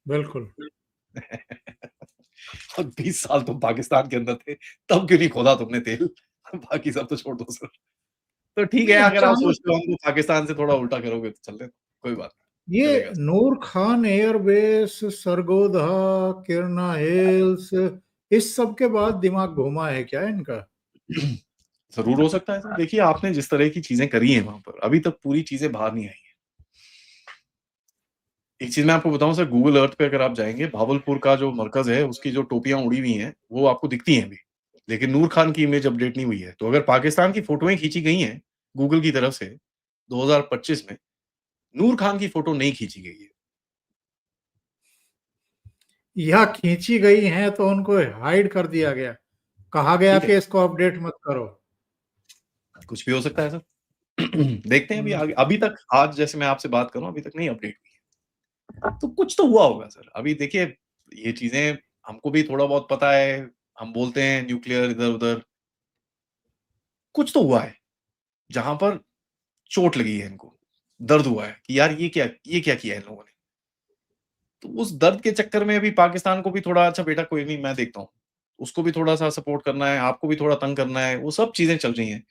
S1: बिल्कुल।
S2: और 20 साल तुम पाकिस्तान के अंदर थे, तब क्यों नहीं खोदा तुमने तेल? बाकी सब तो छोड़ दो सर। तो ठीक है,
S1: नहीं,
S2: अगर आप
S1: अचानक
S2: सोचते हो हमको पाकिस्तान से थोड़ा उल्टा करोगे तो चल लें, कोई बात नहीं,
S1: ये
S2: चलेगा।
S1: नूर खान एयरबेस, सरगोधा, किरना हिल्स, इस सब के बाद दिमाग घुमा है क्या इनका?
S2: जरूर हो सकता है सर। देखिए आपने जिस तरह की चीजें करी हैं वहां पर, अभी तक पूरी चीजें बाहर नहीं आई हैं। एक चीज मैं आपको बताऊं सर, गूगल अर्थ पे अगर आप जाएंगे, भावलपुर का जो मरकज है उसकी जो टोपियां उड़ी हुई हैं वो आपको दिखती हैं अभी, लेकिन नूर खान की इमेज अपडेट नहीं हुई है। तो अगर पाकिस्तान की फोटोएं खींची गई हैं गूगल की तरफ से 2025 में, नूर खान की फोटो नहीं खींची गई है।
S1: या खींची गई हैं तो उनको हाइड कर दिया गया, कहा गया
S2: ठीक है,
S1: कि इसको अपडेट मत करो।
S2: कुछ भी हो सकता है सर। देखते हैं अभी
S1: हम्म,
S2: आगे। अभी तक आज जैसे मैं आपसे बात कर रहा हूं, अभी तक नहीं अपडेट हुई है, तो कुछ तो हुआ होगा सर। अभी देखिए ये चीजें हमको भी थोड़ा बहुत पता है, हम बोलते हैं न्यूक्लियर इधर उधर, कुछ तो हुआ है जहां पर चोट लगी है इनको, दर्द हुआ है कि यार ये क्या किया है इन लोगों ने। तो उस दर्द के चक्कर में अभी पाकिस्तान को भी थोड़ा, अच्छा बेटा कोई नहीं मैं देखता हूँ, उसको भी थोड़ा सा सपोर्ट करना है, आपको भी थोड़ा तंग करना है, वो सब चीजें चल रही हैं।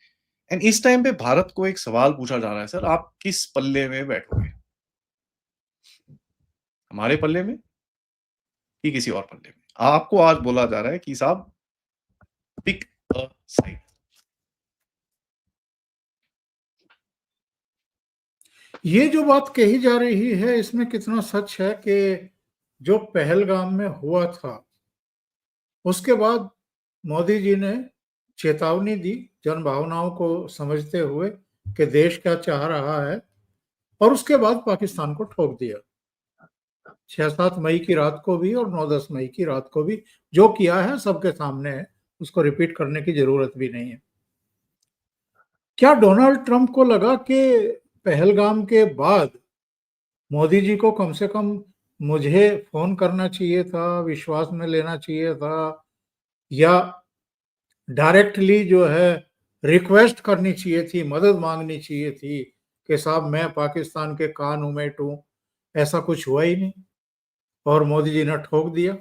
S2: एंड इस टाइम पे भारत को एक सवाल पूछा जा रहा है सर, आप किस पल्ले में बैठोगे? हमारे पल्ले में कि किसी और पल्ले में। आपको आज बोला जा रहा है कि साहब पिक अ साइड।
S1: ये जो बात कही जा रही है इसमें कितना सच है कि जो पहलगाम में हुआ था उसके बाद मोदी जी ने चेतावनी दी जन भावनाओं को समझते हुए कि देश क्या चाह रहा है, और उसके बाद पाकिस्तान को ठोक दिया। 6-7 मई की रात को भी और 9-10 मई की रात को भी जो किया है सबके सामने है, उसको रिपीट करने की जरूरत भी नहीं है। क्या डोनाल्ड ट्रंप को लगा कि पहलगाम के बाद मोदी जी को कम से कम मुझे फोन करना चाहिए था, विश्वास में लेना चाहिए था, या डायरेक्टली जो है रिक्वेस्ट करनी चाहिए थी, मदद मांगनी चाहिए थी कि साहब मैं पाकिस्तान के कान उमेट हूं? ऐसा कुछ हुआ ही नहीं और मोदी जी ने ठोक दिया।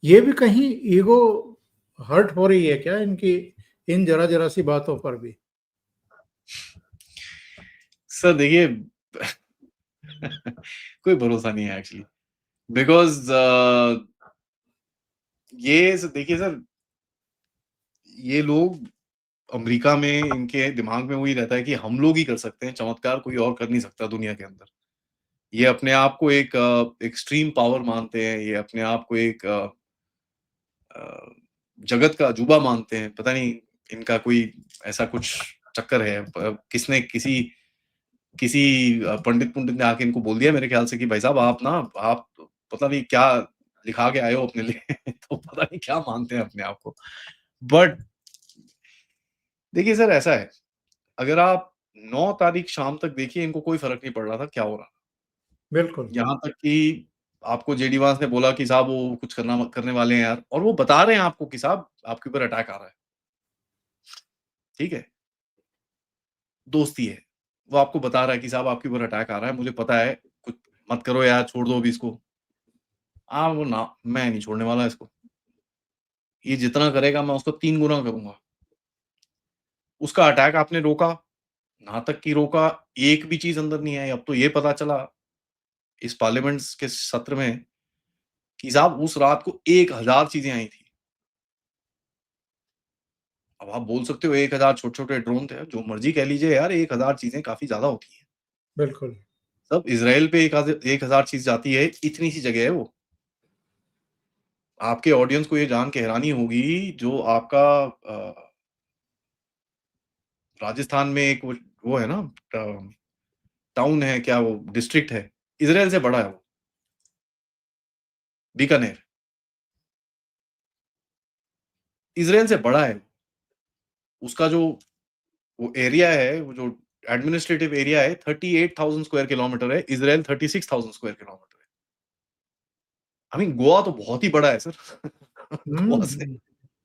S1: ये भी कहीं ईगो हर्ट हो रही है क्या इनकी, इन जरा जरा सी बातों पर भी?
S2: सर देखिए कोई भरोसा नहीं है एक्चुअली, बिकॉज़ देखिए सर, ये लोग अमेरिका में इनके दिमाग में वही रहता है कि हम लोग ही कर सकते हैं चमत्कार, कोई और कर नहीं सकता दुनिया के अंदर। ये अपने आप को एक एक्सट्रीम पावर मानते हैं, ये अपने आप को एक अ, जगत का अजूबा मानते हैं। पता नहीं इनका कोई ऐसा कुछ चक्कर है। किसने किसी किसी पंडित ने आके इनको बोल दिया मेरे ख्याल से कि भाई साहब आप पता नहीं क्या लिखा के आए हो अपने लिए तो पता नहीं क्या मानते हैं अपने आप को। बट देखिए सर, ऐसा है, अगर आप 9 तारीख शाम तक देखिए, इनको कोई फ़र्क नहीं पड़ रहा था क्या हो रहा।
S1: बिल्कुल।
S2: यहाँ तक कि आपको जेडी वांस ने बोला कि साहब वो कुछ करने वाले हैं यार, और वो बता रहे हैं आपको कि साहब आपके ऊपर अटैक आ रहा है। ठीक है? दोस्ती है। वो आपको बता रहा है कि साहब आपके ऊपर अटैक आ रहा है, मुझे पता है, कुछ मत करो यार, छोड़ दो अभी इसको। वो ना, मैं नहीं छोड़ने वाला इसको। ये जितना करेगा मैं उसको 3 गुना करूँगा। उसका अटैक आपने रोका, ना तक कि रोका, एक भी चीज़ अंदर नहीं आई। अब तो ये पता चला इस पार्लियामेंट्स के सत्र में कि साहब उस रात को 1000 चीज़ें आई थी। अब आप बोल सकते हो 1000 छोटे-छोटे ड्रोन थे, जो मर्ज़ी कह लीजिए यार, 1000 चीज़ें काफ़ी ज़्यादा होती हैं।
S1: बिल्कुल।
S2: तब इज़राइल पे 1000 चीज़ जाती है, इतनी सी जगह है वो। आपके ऑडियंस को ये जान के हैरानी होगी, जो आपका राजस्थान में एक वो है ना, टाउन है, क्या वो डिस्ट्रिक्ट है, इज़राइल से बड़ा है वो, बीकानेर। इज़राइल से बड़ा है। उसका जो वो एरिया है, वो जो एडमिनिस्ट्रेटिव एरिया है, 38,000 स्क्वायर किलोमीटर है, इज़राइल 36,000 स्क्वायर किलोमीटर है। आई मीन गोवा तो बहुत ही बड़ा है सर। गोवा से,
S1: हम्म।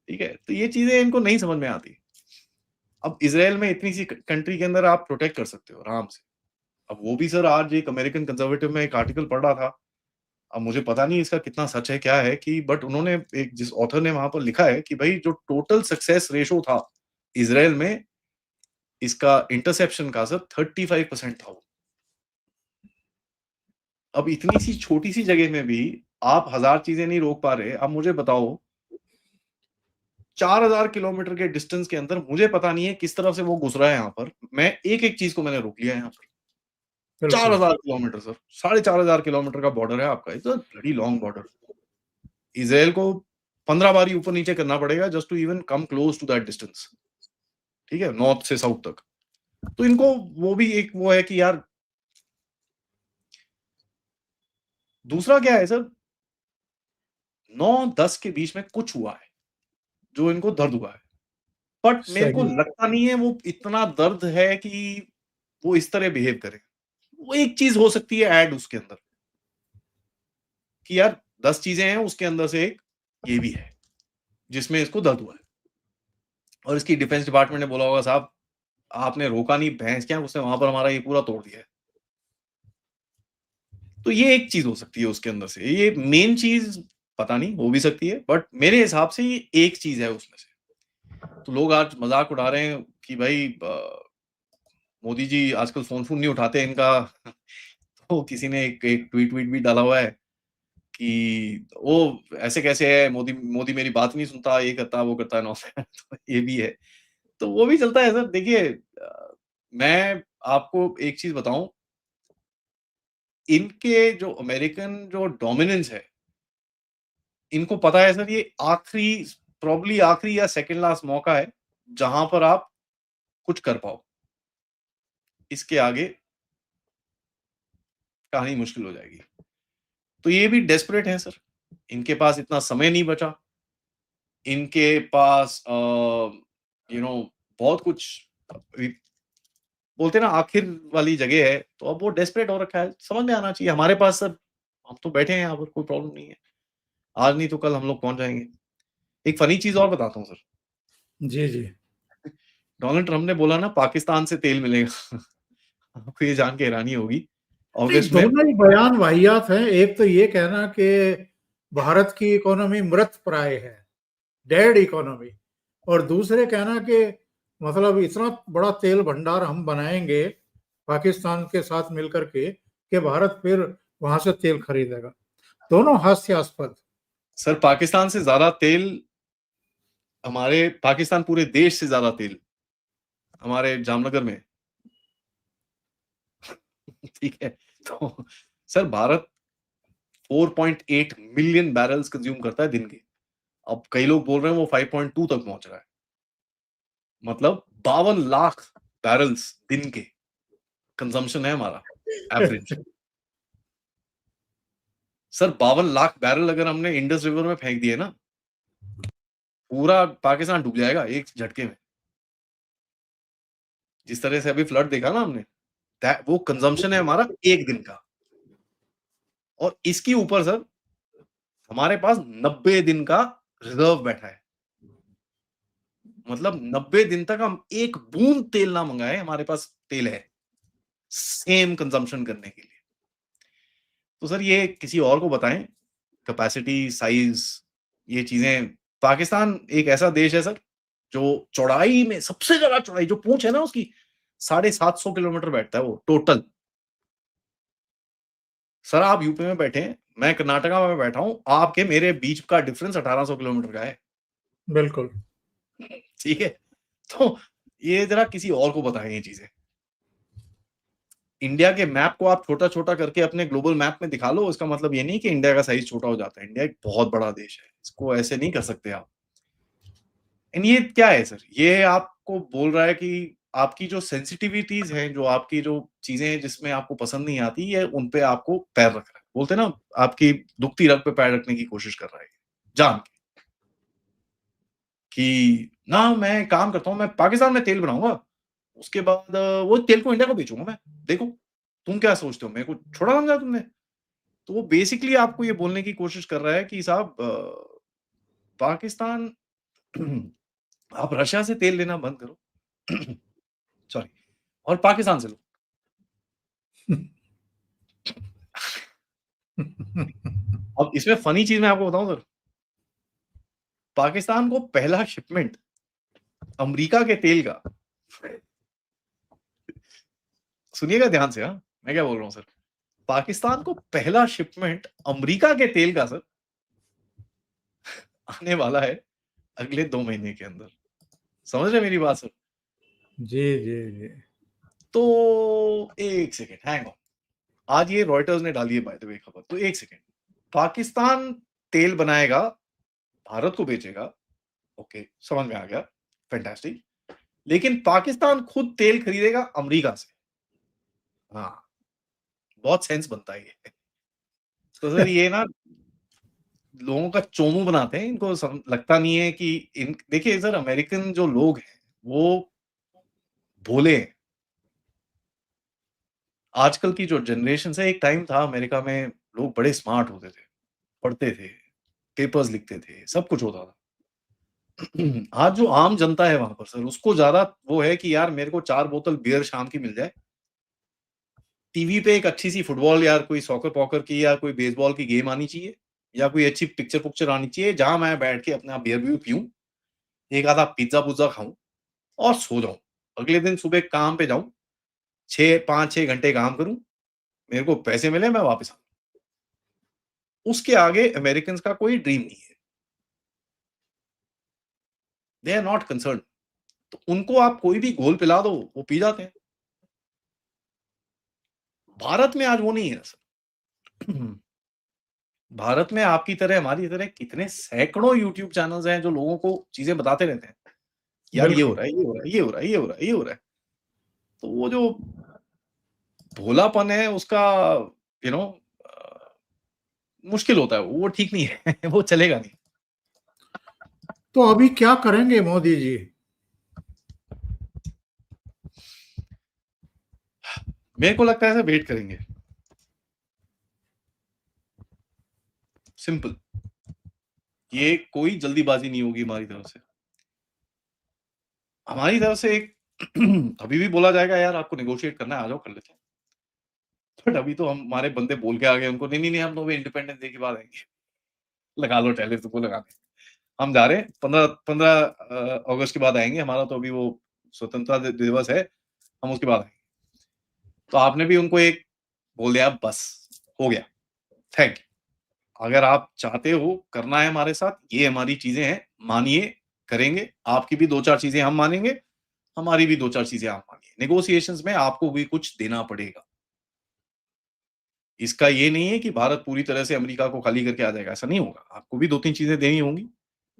S2: ठीक है? तो ये चीज़ें इनको नहीं समझ में आती। अब इज़राइल में इतनी सी कंट्री के अंदर आप प्रोटेक्ट कर सकते हो आराम से। अब वो भी सर, आज एक अमेरिकन कंज़र्वेटिव में एक आर्टिकल पढ़ रहा था। अब मुझे पता नहीं इसका कितना सच है, क्या है, कि बट उन्होंने, एक जिस ऑथर ने वहाँ पर लिखा है कि भई जो टोटल सक्सेस रेशियो था इज़राइल में, इसका इंटरसेप्शन का सर 35% था वो। अब इतनी सी छोटी-सी जगह में भी आप 1000 चीज़ें नहीं रोक पा रहे। अब मुझे बताओ, 4000 किलोमीटर के डिस्टेंस के अंदर मुझे पता नहीं है किस तरफ से वो घुस रहा है यहाँ पर। मैं एक-एक चीज़ को मैंने रोक लिया है यहाँ पर।
S1: बिल्कुल।
S2: 4000 किलोमीटर सर, 4500 किलोमीटर का बॉर्डर है आपका। It's a bloody long border. Israel को 15 बार ऊपर-नीचे करना पड़ेगा just to even come close to that distance. ठीक है? नॉर्थ से साउथ तक। तो इनको वो भी एक वो है कि यार, दूसरा क्या है सर, 9-10 के बीच में कुछ हुआ है, जो इनको दर्द हुआ है। बट मेरे को
S1: सही।
S2: लगता नहीं है वो इतना दर्द है कि वो इस तरह बिहेव करे। वो एक चीज़ हो सकती है ऐड उसके अंदर, कि यार 10 चीज़ें हैं, उसके अंदर से एक ये भी है, जिसमें इसको दर्द हुआ है। और इसकी डिफेंस डिपार्टमेंट ने बोला होगा, साहब आपने रोका नहीं, भैंस क्या, उसने वहाँ पर हमारा ये पूरा तोड़ दिया है। तो ये एक चीज़ हो सकती है उसके अंदर से। ये मेन चीज़ पता नहीं, हो भी सकती है, बट मेरे हिसाब से ये एक चीज़ है उसमें से। तो लोग आज मज़ाक उड़ा रहे हैं कि भाई मोदी जी आजकल फ़ोन-वोन नहीं उठाते इनका। तो किसी ने एक एक ट्वीट-वीट भी डाला हुआ है कि वो ऐसे कैसे है, मोदी मोदी मेरी बात नहीं सुनता, ये करता, वो करता है, नौ तो ये भी है। तो वो भी चलता है सर। देखिए मैं आपको एक चीज़ बताऊँ, इनके जो अमेरिकन जो डोमिनेंस है, इनको पता है सर, ये आखिरी, प्रोबब्ली आखिरी या सेकंड लास्ट मौका है, जहाँ पर आप कुछ कर पाओ। इसके आगे कहानी मुश्किल हो जाएगी। तो ये भी डेस्परेट हैं सर। इनके पास इतना समय नहीं बचा। इनके पास बहुत कुछ अभी बोलते हैं ना, आखिर वाली जगह है, तो अब वो डेस्परेट हो रखा है। समझ में आना चाहिए। हमारे पास सर, हम तो बैठे हैं यहाँ पर, कोई प्रॉब्लम नहीं है। आज नहीं तो कल हम लोग पहुँच जाएँगे। एक फ़नी चीज़ और बताता हूँ सर।
S1: जी, जी।
S2: डोनाल्ड ट्रम्प ने बोला ना पाकिस्तान से तेल मिलेगा। आपको ये जान के हैरानी होगी।
S1: नहीं,
S2: अगस्त में
S1: दोनों ही बयान वाहियात हैं। एक तो ये कहना कि भारत की इकोनॉमी मृतप्राय है, डेड इकोनॉमी, और दूसरे कहना कि मतलब इतना बड़ा तेल भंडार हम बनाएंगे पाकिस्तान के साथ मिलकर के कि भारत फिर वहां से तेल खरीदेगा। दोनों हास्यास्पद।
S2: सर, पाकिस्तान से ज़्यादा तेल हमारे, पाकिस्तान पूरे देश से ज़्यादा तेल हमारे जामनगर में है। ठीक है? तो sir, Bharat 4.8 million barrels consume करता है दिन के। अब कई लोग बोल रहे हैं वो 5.2 तक पहुंच रहा है। मतलब 52 लाख बैरल्स दिन के कंजम्पशन है हमारा, एवरेज। सर, 52 लाख बैरल अगर हमने इंडस रिवर में फेंक दिए ना, पूरा पाकिस्तान डूब जाएगा एक झटके में। जिस तरह से अभी फ्लड देखा ना हमने, वो कंजम्पशन है हमारा एक दिन का। और इसके ऊपर सर, हमारे पास 90 दिन का रिजर्व बैठा है। मतलब 90 दिन तक हम एक बूंद तेल ना मंगाए, हमारे पास तेल है सेम कंजम्पशन करने के लिए। तो सर, ये किसी और को बताएं, कैपेसिटी, साइज, ये चीजें। पाकिस्तान एक ऐसा देश है सर, जो चौड़ाई में सबसे ज्यादा चौड़ाई, जो पूंछ है ना उसकी, 750 किलोमीटर बैठता है वो टोटल। सर, आप यूपी में बैठे हैं, मैं कर्नाटका में बैठा हूं, आपके मेरे बीच का डिफरेंस 1800 किलोमीटर का है।
S1: बिल्कुल।
S2: ठीक है? तो ये जरा किसी और को बताएं ये चीजें। इंडिया के मैप को आप छोटा-छोटा करके अपने ग्लोबल मैप में दिखा लो, इसका मतलब ये नहीं कि इंडिया का साइज़ छोटा हो जाता है। इंडिया एक बहुत बड़ा देश है। इसको ऐसे नहीं कर सकते आप। एंड ये क्या है सर? ये आपको बोल रहा है कि आपकी जो सेंसिटिविटीज़ हैं, जो आपकी जो चीज़ें हैं जिसमें आपको पसंद नहीं आती, ये उन पे आपको पैर रख रहा है। बोलते हैं ना, आपकी दुखती रग पे पैर रखने की कोशिश कर रहा है, जान के। कि ना, मैं काम करता हूँ, मैं पाकिस्तान में तेल बनाऊँगा, उसके बाद वो तेल को इंडिया को बेचूँगा मैं। देखो, तुम क्या सोचते हो? मेरे को छोड़ा समझा तुमने? तो वो बेसिकली आपको ये बोलने की कोशिश कर रहा है कि साहब, पाकिस्तान आप रशिया से तेल लेना बंद करो। सॉरी, और पाकिस्तान से लो। अब इसमें फनी चीज़ मैं आपको बताऊँ सर, पाकिस्तान को पहला शिपमेंट अमेरिका के तेल का, सुनिएगा ध्यान से, हाँ, मैं क्या बोल रहा हूँ सर। पाकिस्तान को पहला शिपमेंट अमेरिका के तेल का सर आने वाला है अगले 2 महीने के अंदर। समझ रहे हैं मेरी बात सर?
S1: जी, जी, जी।
S2: तो 1 सेकंड, हैंग ऑन। आज ये रॉयटर्स ने डाली है बाय द वे खबर, तो 1 सेकंड। पाकिस्तान तेल बनाएगा, भारत को बेचेगा, ओके, समझ में आ गया, फैंटास्टिक। लेकिन पाकिस्तान खुद तेल खरीदेगा अमेरिका से। हाँ, बहुत सेंस बनता है ये। तो सर, ये ना लोगों का चोमू बनाते हैं, इनको लगता नहीं है कि इन, देखिए सर, अमेरिकन जो लोग हैं, वो भोले हैं। आजकल की जो जनरेशन है, एक टाइम था अमेरिका में लोग बड़े स्मार्ट होते थे, पढ़ते थे, पेपर्स लिखते थे, सब कुछ होता था। आज जो आम जनता है वहां पर सर, उसको ज्यादा वो है कि यार मेरे को 4 बोतल बियर शाम की मिल जाए, टीवी पे एक अच्छी सी फुटबॉल या कोई सॉकर पॉकर की या कोई बेसबॉल की गेम आनी चाहिए, या कोई अच्छी पिक्चर पुक्चर आनी चाहिए, जहां मैं बैठ के अपना बियर भी पीऊं, एक आधा पिज्जा पुज्जा खाऊं और सो जाऊं। अगले दिन सुबह काम पे जाऊं, 5-6 घंटे काम करूं, मेरे को पैसे मिले, मैं वापस आऊं। उसके आगे अमेरिकन का कोई ड्रीम नहीं है। They are not concern. तो उनको आप कोई भी घोल पिला दो, वो पी जाते हैं। भारत में आज वो नहीं है सर। भारत में आपकी तरह, हमारी तरह कितने सैकड़ों यूट्यूब चैनल्स हैं जो लोगों को चीजें बताते रहते हैं, यार ये हो
S1: बिल्कुल।
S2: रहा है, ये हो रहा है, ये हो रहा है, ये हो रहा है, ये हो रहा है। तो वो जो भोलापन है उसका, यू नो, मुश्किल होता है, वो ठीक नहीं है। वो चलेगा नहीं।
S1: तो अभी क्या करेंगे मोदी जी?
S2: मेरे को लगता है सर वेट करेंगे, सिंपल। ये कोई जल्दीबाजी नहीं होगी हमारी तरफ से। हमारी तरफ से एक अभी भी बोला जाएगा, यार आपको नेगोशिएट करना है, आ जाओ कर लेते हैं। बट अभी तो हमारे बंदे बोल के आ गए उनको, नहीं नहीं नहीं, हम तो इंडिपेंडेंस डे के बाद आएंगे। लगा लो टैरिफ, तुमको लगाने। हम जा रहे हैं 15 अगस्त के बाद आएंगे, हमारा तो अभी वो स्वतंत्रता दिवस है, हम उसके बाद आएंगे। तो आपने भी उनको एक बोल दिया, बस हो गया, थैंक यू। अगर आप चाहते हो करना है हमारे साथ, ये हमारी चीजें हैं, मानिए, करेंगे। आपकी भी दो चार चीजें हम मानेंगे, हमारी भी दो चार चीजें आप मानिए। नेगोशिएशंस में आपको भी कुछ देना पड़ेगा। इसका ये नहीं है कि भारत पूरी तरह से अमेरिका को खाली करके आ जाएगा, ऐसा नहीं होगा। आपको भी दो तीन चीजें देनी होंगी,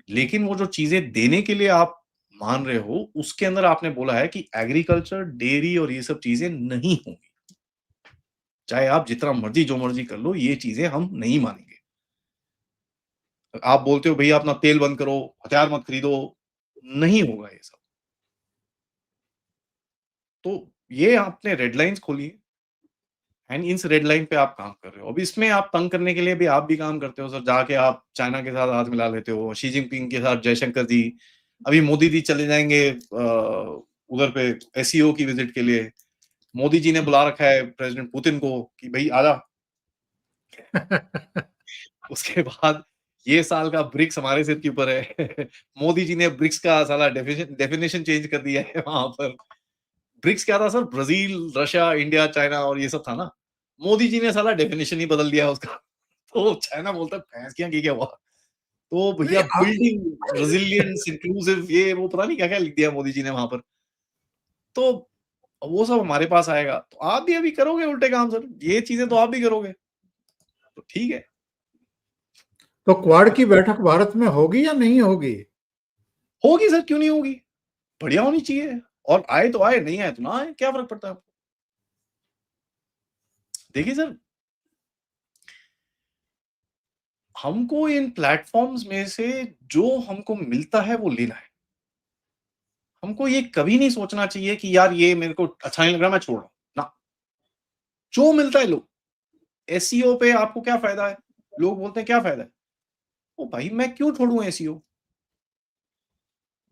S2: लेकिन वो जो चीजें देने के लिए आप मान रहे हो, उसके अंदर आपने बोला है कि एग्रीकल्चर, डेयरी और ये सब चीजें नहीं होंगी। चाहे आप जितना मर्जी जो मर्जी कर लो, ये चीजें हम नहीं मानेंगे। आप बोलते हो भैया अपना तेल बंद करो, हथियार मत खरीदो, नहीं होगा ये सब। तो ये आपने रेड लाइंस खोली है, एंड इस रेड लाइन पे आप काम कर रहे हो। अब इसमें आप तंग करने के लिए भी आप भी काम करते हो सर। जाके आप चाइना के साथ हाथ मिला लेते हो, शी जिनपिंग के साथ जयशंकर जी, अभी मोदी जी चले जाएंगे उधर पे एससीओ की विजिट के लिए। मोदी जी ने बुला रखा है प्रेसिडेंट पुतिन को कि भाई आजा। उसके बाद ये साल का ब्रिक्स हमारे सिर के ऊपर है। मोदी जी ने ब्रिक्स का साला डेफिनेशन चेंज कर दिया है वहां पर। ब्रिक्स क्या था sir? Brazil, Russia, India, China और ये सब था ना। मोदी जी ने साला डेफिनेशन ही बदल दिया उसका। तो चाइना बोलता है भैंस की क्या हुआ। तो
S1: नहीं
S2: भैया बिल्डिंग रेजिलियंस, इंक्लूसिव, ये वो पता नहीं क्या क्या लिख दिया मोदी जी ने वहां पर। तो वो सब हमारे पास आएगा, तो आप भी अभी करोगे उल्टे काम सर, ये चीजें तो आप भी करोगे, तो ठीक है।
S1: तो क्वाड की बैठक भारत में होगी या नहीं होगी?
S2: होगी सर, क्यों नहीं होगी, बढ़िया होनी चाहिए। और आए तो आए, नहीं आए तो ना आए, क्या फर्क पड़ता है आपको। देखिए सर, हमको इन प्लेटफॉर्म्स में से जो हमको मिलता है वो लेना है। हमको ये कभी नहीं सोचना चाहिए कि यार ये मेरे को अच्छा नहीं लग रहा, मैं छोड़ रहा हूं ना। जो मिलता है लो। एसईओ पे आपको क्या फायदा है? लोग बोलते हैं क्या फायदा है। ओ भाई, मैं क्यों छोड़ूं एसईओ?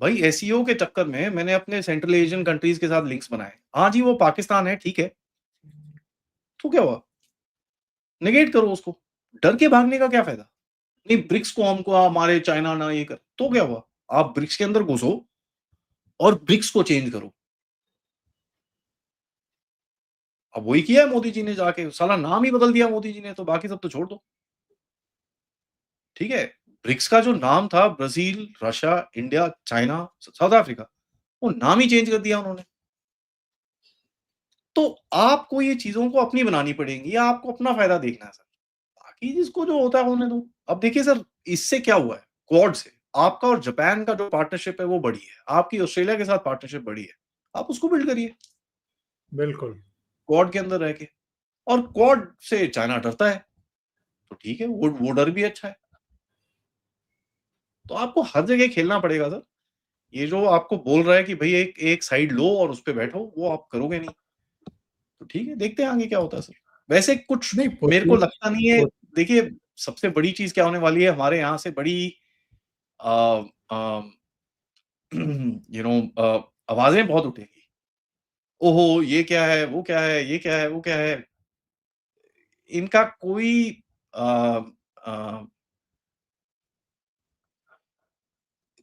S2: भाई एसईओ के चक्कर में मैंने अपने सेंट्रल एशियन कंट्रीज के साथ लिंक्स बनाए। हाँ जी, वो पाकिस्तान है, ठीक है, तो क्या हुआ? नेगेट करो उसको। डर के भागने का क्या फायदा? नहीं, ब्रिक्स को हमको हमारे चाइना ना ये कर, तो क्या हुआ? आप ब्रिक्स के अंदर घुसो और ब्रिक्स को चेंज करो। अब वही किया है मोदी जी ने, जाके साला नाम ही बदल दिया मोदी जी ने, तो बाकी सब तो छोड़ दो। ठीक है, ब्रिक्स का जो नाम था, Brazil, Russia, India, China, south Africa, वो नाम ही चेंज कर दिया उन्होंने। तो आपको ये चीजों को अपनी बनानी पड़ेंगी, आपको अपना फायदा देखना है सर। बाकी जिसको जो होता है होने दो। अब देखिए सर, इससे क्या हुआ है क्वाड से? आपका और जापान का जो पार्टनरशिप है वो बड़ी है, आपकी ऑस्ट्रेलिया के साथ पार्टनरशिप बड़ी है, आप उसको बिल्ड करिए
S1: बिल्कुल।
S2: क्वाड के अंदर रह के। और क्वाड से चाइना डरता है, तो ठीक है, वो डर भी अच्छा है। तो आपको हर जगह खेलना पड़ेगा सर। ये जो आपको बोल रहा है कि भाई एक एक साइड लो और उस पे बैठो, वो आप करोगे नहीं। तो ठीक है, देखते हैं आगे क्या होता है सर। वैसे कुछ
S1: नहीं,
S2: मेरे को लगता नहीं है। देखिए, सबसे बड़ी चीज क्या होने वाली है, हमारे यहाँ से बड़ी यू नो आवाजें बहुत उठेगी। ओहो, ये क्या है, वो क्या है, ये क्या है, वो क्या है। इनका कोई आ, आ,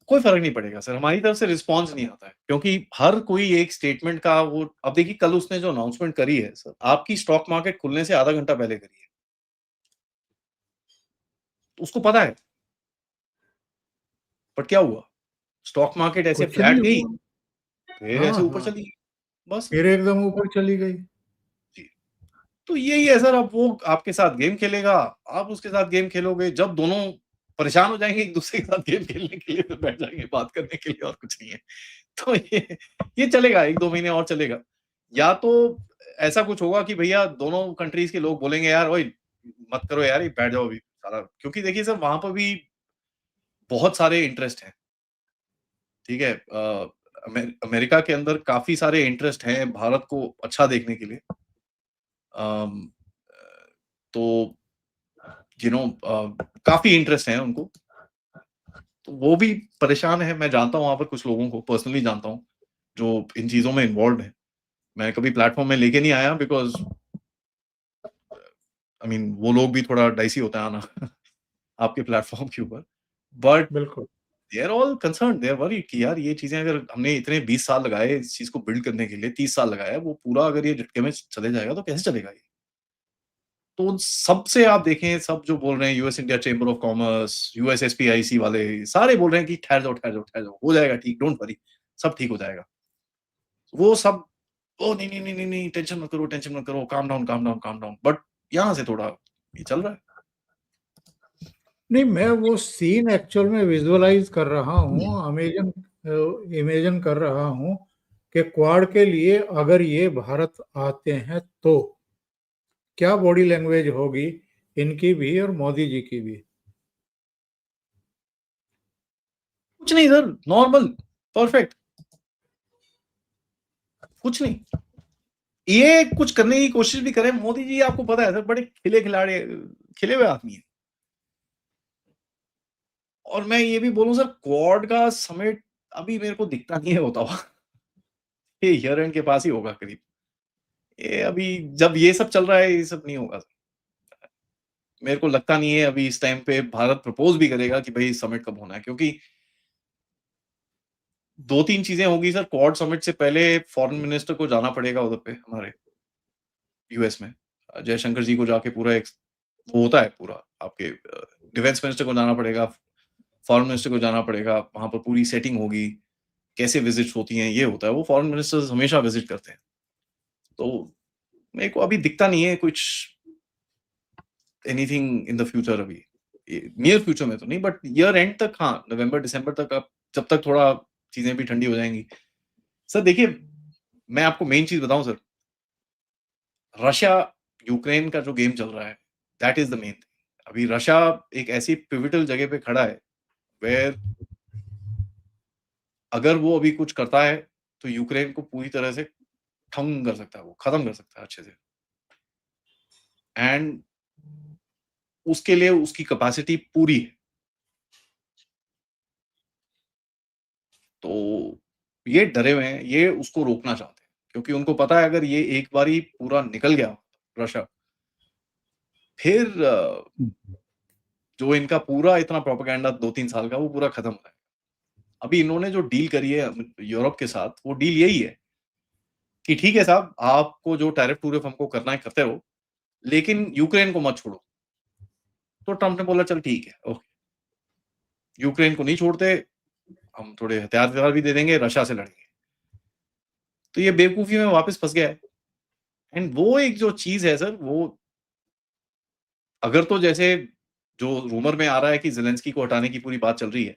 S2: कोई फर्क नहीं पड़ेगा सर, हमारी तरफ से रिस्पॉन्स नहीं आता है, क्योंकि हर कोई एक स्टेटमेंट का वो। अब देखिए, कल उसने जो अनाउंसमेंट करी है सर, आपकी स्टॉक मार्केट खुलने से आधा घंटा पहले करी है। तो उसको पता है। बट क्या हुआ? स्टॉक मार्केट ऐसे
S1: कुछ नहीं
S2: फ्लैट गई,
S1: हुआ।
S2: फिर
S1: हाँ
S2: ऐसे ऊपर
S1: हाँ,
S2: चली गई। बस।
S1: फिर एकदम ऊपर चली गई।
S2: जी। तो यही है सर, अब वो आपके साथ गेम खेलेगा, आप उसके साथ गेम खेलोगे, जब दोनों परेशान हो जाएँगे एक-दूसरे के साथ गेम खेलने के लिए, तो बैठ जाएँगे बात करने के लिए, और कुछ नहीं है। तो ये चलेगा, 1-2 महीने और चलेगा। या तो ऐसा कुछ होगा कि भैया दोनों कंट्रीज़ के लोग बोलेंगे, यार ओए मत करो यार, ये बैठ जाओ अभी सारा, क्योंकि देखिए सर वहाँ पर भी बहुत सारे इंटरेस्ट हैं, ठीक है? अमेरिका के अंदर काफ़ी सारे इंटरेस्ट हैं भारत को अच्छा देखने के लिए। अम, तो यू नो काफ़ी इंटरेस्ट है उनको। तो वो भी परेशान है, मैं जानता हूँ वहाँ पर कुछ लोगों को, पर्सनली जानता हूँ, जो इन चीज़ों में इन्वॉल्व्ड हैं। मैं कभी प्लेटफ़ॉर्म में लेके नहीं आया, बिकॉज़ आई मीन वो लोग भी थोड़ा डाइसी होता है आना आपके प्लेटफ़ॉर्म के ऊपर। बट
S1: बिल्कुल।
S2: They are all concerned, they are worried कि यार ये चीज़ें अगर हमने इतने 20 साल लगाए इस चीज़ को बिल्ड करने के लिए, 30 साल लगाया, वो पूरा अगर ये झटके में चले जाएगा तो कैसे चलेगा ये? तो उन सबसे आप देखें, सब जो बोल रहे हैं, US India chamber of commerce, USSPIC वाले, सारे बोल रहे हैं कि ठहर जाओ, ठहर जाओ, ठहर जाओ, हो जाएगा ठीक, डोंट वरी, सब ठीक हो जाएगा। वो सब, ओह! नहीं, नहीं, नहीं, नहीं, नहीं, टेंशन मत करो, calm down, calm down, calm down. But यहाँ से थोड़ा ये चल रहा है।
S1: नहीं, मैं वो सीन एक्चुअल में विजुअलाइज कर रहा
S2: हुँ।
S1: हूँ, इमेजिन कर रहा हूँ कि क्वाड के लिए अगर ये भारत आते हैं तो क्या बॉडी लैंग्वेज होगी इनकी भी और मोदी जी की भी।
S2: कुछ नहीं सर, नॉर्मल, परफेक्ट, कुछ नहीं। ये कुछ करने की कोशिश भी करें, मोदी जी आपको पता है सर बड़े खिले हुए आदमी हैं। और मैं ये भी बोलूँ सर, क्वाड का समिट अभी मेरे को दिखता नहीं है होता हुआ। ये ईयर एंड के पास ही होगा करीब। ये अभी जब ये सब चल रहा है, ये सब नहीं होगा। मेरे को लगता नहीं है अभी इस टाइम पे भारत प्रपोज़ भी करेगा कि भई समिट कब होना है, क्योंकि 2-3 चीज़ें होंगी सर, क्वाड समिट से पहले फॉरेन मिनिस्टर को जाना पड़ेगा उधर पे हमारे यूएस में। जयशंकर जी को जाके पूरा एक वो होता है पूरा आपके डिफेंस मिनिस्टर को जाना पड़ेगा, फॉरेन मिनिस्टर को जाना पड़ेगा, वहाँ पर पूरी सेटिंग होगी, कैसे विज़िट्स होती हैं, ये होता है। वो फॉरेन मिनिस्टर्स हमेशा विज़िट करते हैं। तो मेरे को अभी दिखता नहीं है कुछ एनीथिंग इन द फ्यूचर अभी। नियर फ्यूचर में तो नहीं, बट ईयर एंड तक हाँ, नवंबर दिसंबर तक आप जब तक थोड़ा चीज़ें भी ठंडी हो जाएँगी। सर देखिए, मैं आपको मेन चीज़ बताऊँ सर, रशिया यूक्रेन का जो गेम चल रहा है, that is the main thing. अभी रशिया एक ऐसी पिवटल जगह पे खड़ा है, वेयर अगर वो अभी कुछ करता है, तो यूक्रेन को पूरी तरह से ठंग कर सकता है वो, खत्म कर सकता है अच्छे से। एंड उसके लिए उसकी कैपेसिटी पूरी है। तो ये डरे हुए हैं, ये उसको रोकना चाहते हैं, क्योंकि उनको पता है अगर ये एक बारी पूरा निकल गया रशिया, फिर जो इनका पूरा इतना प्रोपेगेंडा 2-3 साल का वो पूरा खत्म हो जाएगा। अभी इन्होंने जो डील करी है यूरोप के साथ, वो डील यही है कि ठीक है साहब, आपको जो टैरिफ-टूरिफ हमको करना है करते रहो, लेकिन यूक्रेन को मत छोड़ो। तो ट्रम्प ने बोला चल ठीक है, ओके। यूक्रेन को नहीं छोड़ते, हम थोड़े हथियार-वथियार भी दे देंगे, रशिया से लड़ेंगे। तो ये बेवकूफ़ी में वापस फँस गया है। एंड वो एक जो चीज़ है सर, वो अगर तो जैसे जो रूमर में आ रहा है कि ज़ेलेंस्की को हटाने की पूरी बात चल रही है,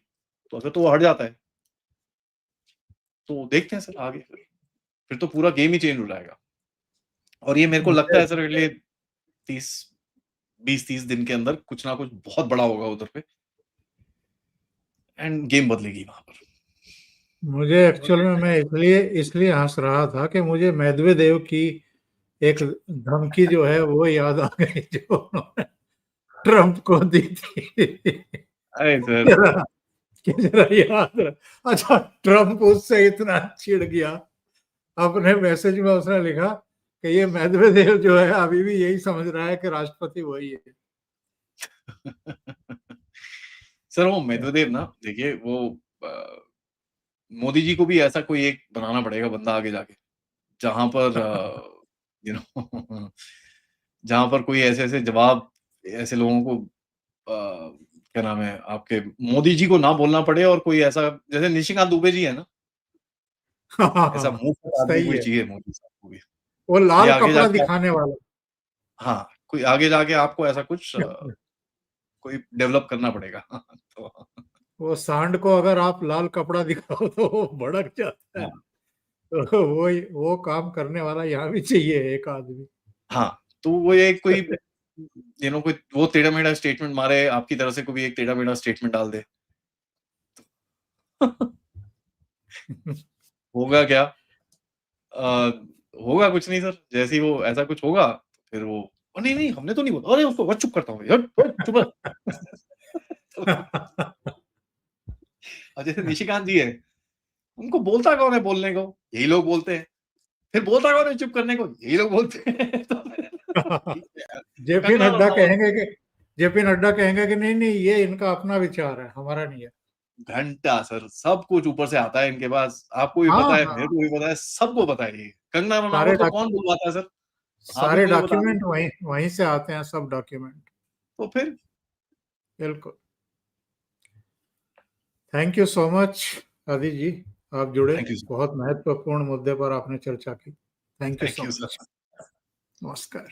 S2: तो अगर तो वो हट जाता है, तो देखते हैं सर आगे फिर तो पूरा गेम ही चेंज हो जाएगा। और ये मेरे को लगता
S1: मुझे
S2: है सर अगले 30 20-30 दिन के अंदर कुछ ना कुछ बहुत बड़ा होगा उधर पे एंड गेम बदलेगी वहाँ पर।
S1: मुझे एक्चुअल में मैं इसलिए इसलिए हंस रहा था कि मुझे मेदवेदेव की एक धमकी जो है वो याद आ गई जो उन्होंने ट्रम्प को दी थी।
S2: अरे सर,
S1: जरा जरा याद रहा। अच्छा, ट्रम्प उससे इतना चिढ़ गया, अपने मैसेज में उसने लिखा कि ये मेदवेदेव जो है अभी भी यही समझ रहा है कि राष्ट्रपति वही है।
S2: सर वो मेदवेदेव ना देखिए वो अ, मोदी जी को भी ऐसा कोई एक बनाना पड़ेगा बंदा आगे जाके, जहाँ पर यू नो जहाँ पर कोई ऐसे-ऐसे जवाब ऐसे लोगों को क्या नाम है आपके, मोदी जी को ना बोलना पड़े और कोई ऐसा जैसे निशिकांत दुबे जी है ना, ऐसा
S1: हाँ,
S2: मुंह फट आदमी
S1: सही
S2: कोई
S1: है।
S2: चाहिए मोदी साहब को भी।
S1: वो
S2: ये
S1: लाल
S2: आगे
S1: कपड़ा
S2: जाके
S1: दिखाने वाला।
S2: हाँ, कोई आगे जाके आपको ऐसा कुछ कोई डेवलप करना पड़ेगा। तो
S1: वो सांड को अगर आप लाल कपड़ा दिखाओ तो वो भड़क जाता है।
S2: हाँ,
S1: तो वो काम करने वाला यहाँ भी चाहिए एक आदमी।
S2: हाँ, तो वो एक कोई कोई वो टेढ़ा-मेढ़ा स्टेटमेंट मारे, आपकी तरफ से कोई एक टेढ़ा-मेढ़ा स्टेटमेंट डाल दे। होगा क्या? अ, होगा कुछ नहीं सर, जैसे ही वो ऐसा कुछ होगा, फिर वो नहीं, नहीं हमने तो नहीं बोला। अरे उसको चुप करता हूँ, हट, हट, चुप रह। और जैसे निशिकांत जी हैं, उनको बोलता कौन है बोलने को? यही लोग बोलते हैं। फिर बोलता कौन है चुप करने को? यही लोग बोलते हैं। तो फिर ठीक है यार,
S1: जेपी
S2: कंगना
S1: नड्डा
S2: रनावत
S1: कहेंगे कि जेपी नड्डा कहेंगे कि नहीं नहीं, ये इनका अपना विचार है, हमारा नहीं है।
S2: घंटा सर, सब कुछ ऊपर से आता है इनके पास। आपको भी
S1: हाँ
S2: पता है, मेरे
S1: हाँ,
S2: को भी पता है, सबको पता है ये। कंगना
S1: सारे
S2: रनावत को कौन बुलवाता है सर? आप ही
S1: सारे
S2: मुझे बता दो।
S1: डॉक्यूमेंट वहीं वहीं से आते हैं, सब डॉक्यूमेंट।
S2: तो फिर
S1: बिल्कुल। थैंक यू सो मच आदि जी, आप जुड़े।
S2: थैंक यू सर,
S1: बहुत महत्वपूर्ण मुद्दे पर आपने चर्चा की। Thank you
S2: thank
S1: so
S2: you
S1: much.
S2: Sir.
S1: नमस्कार।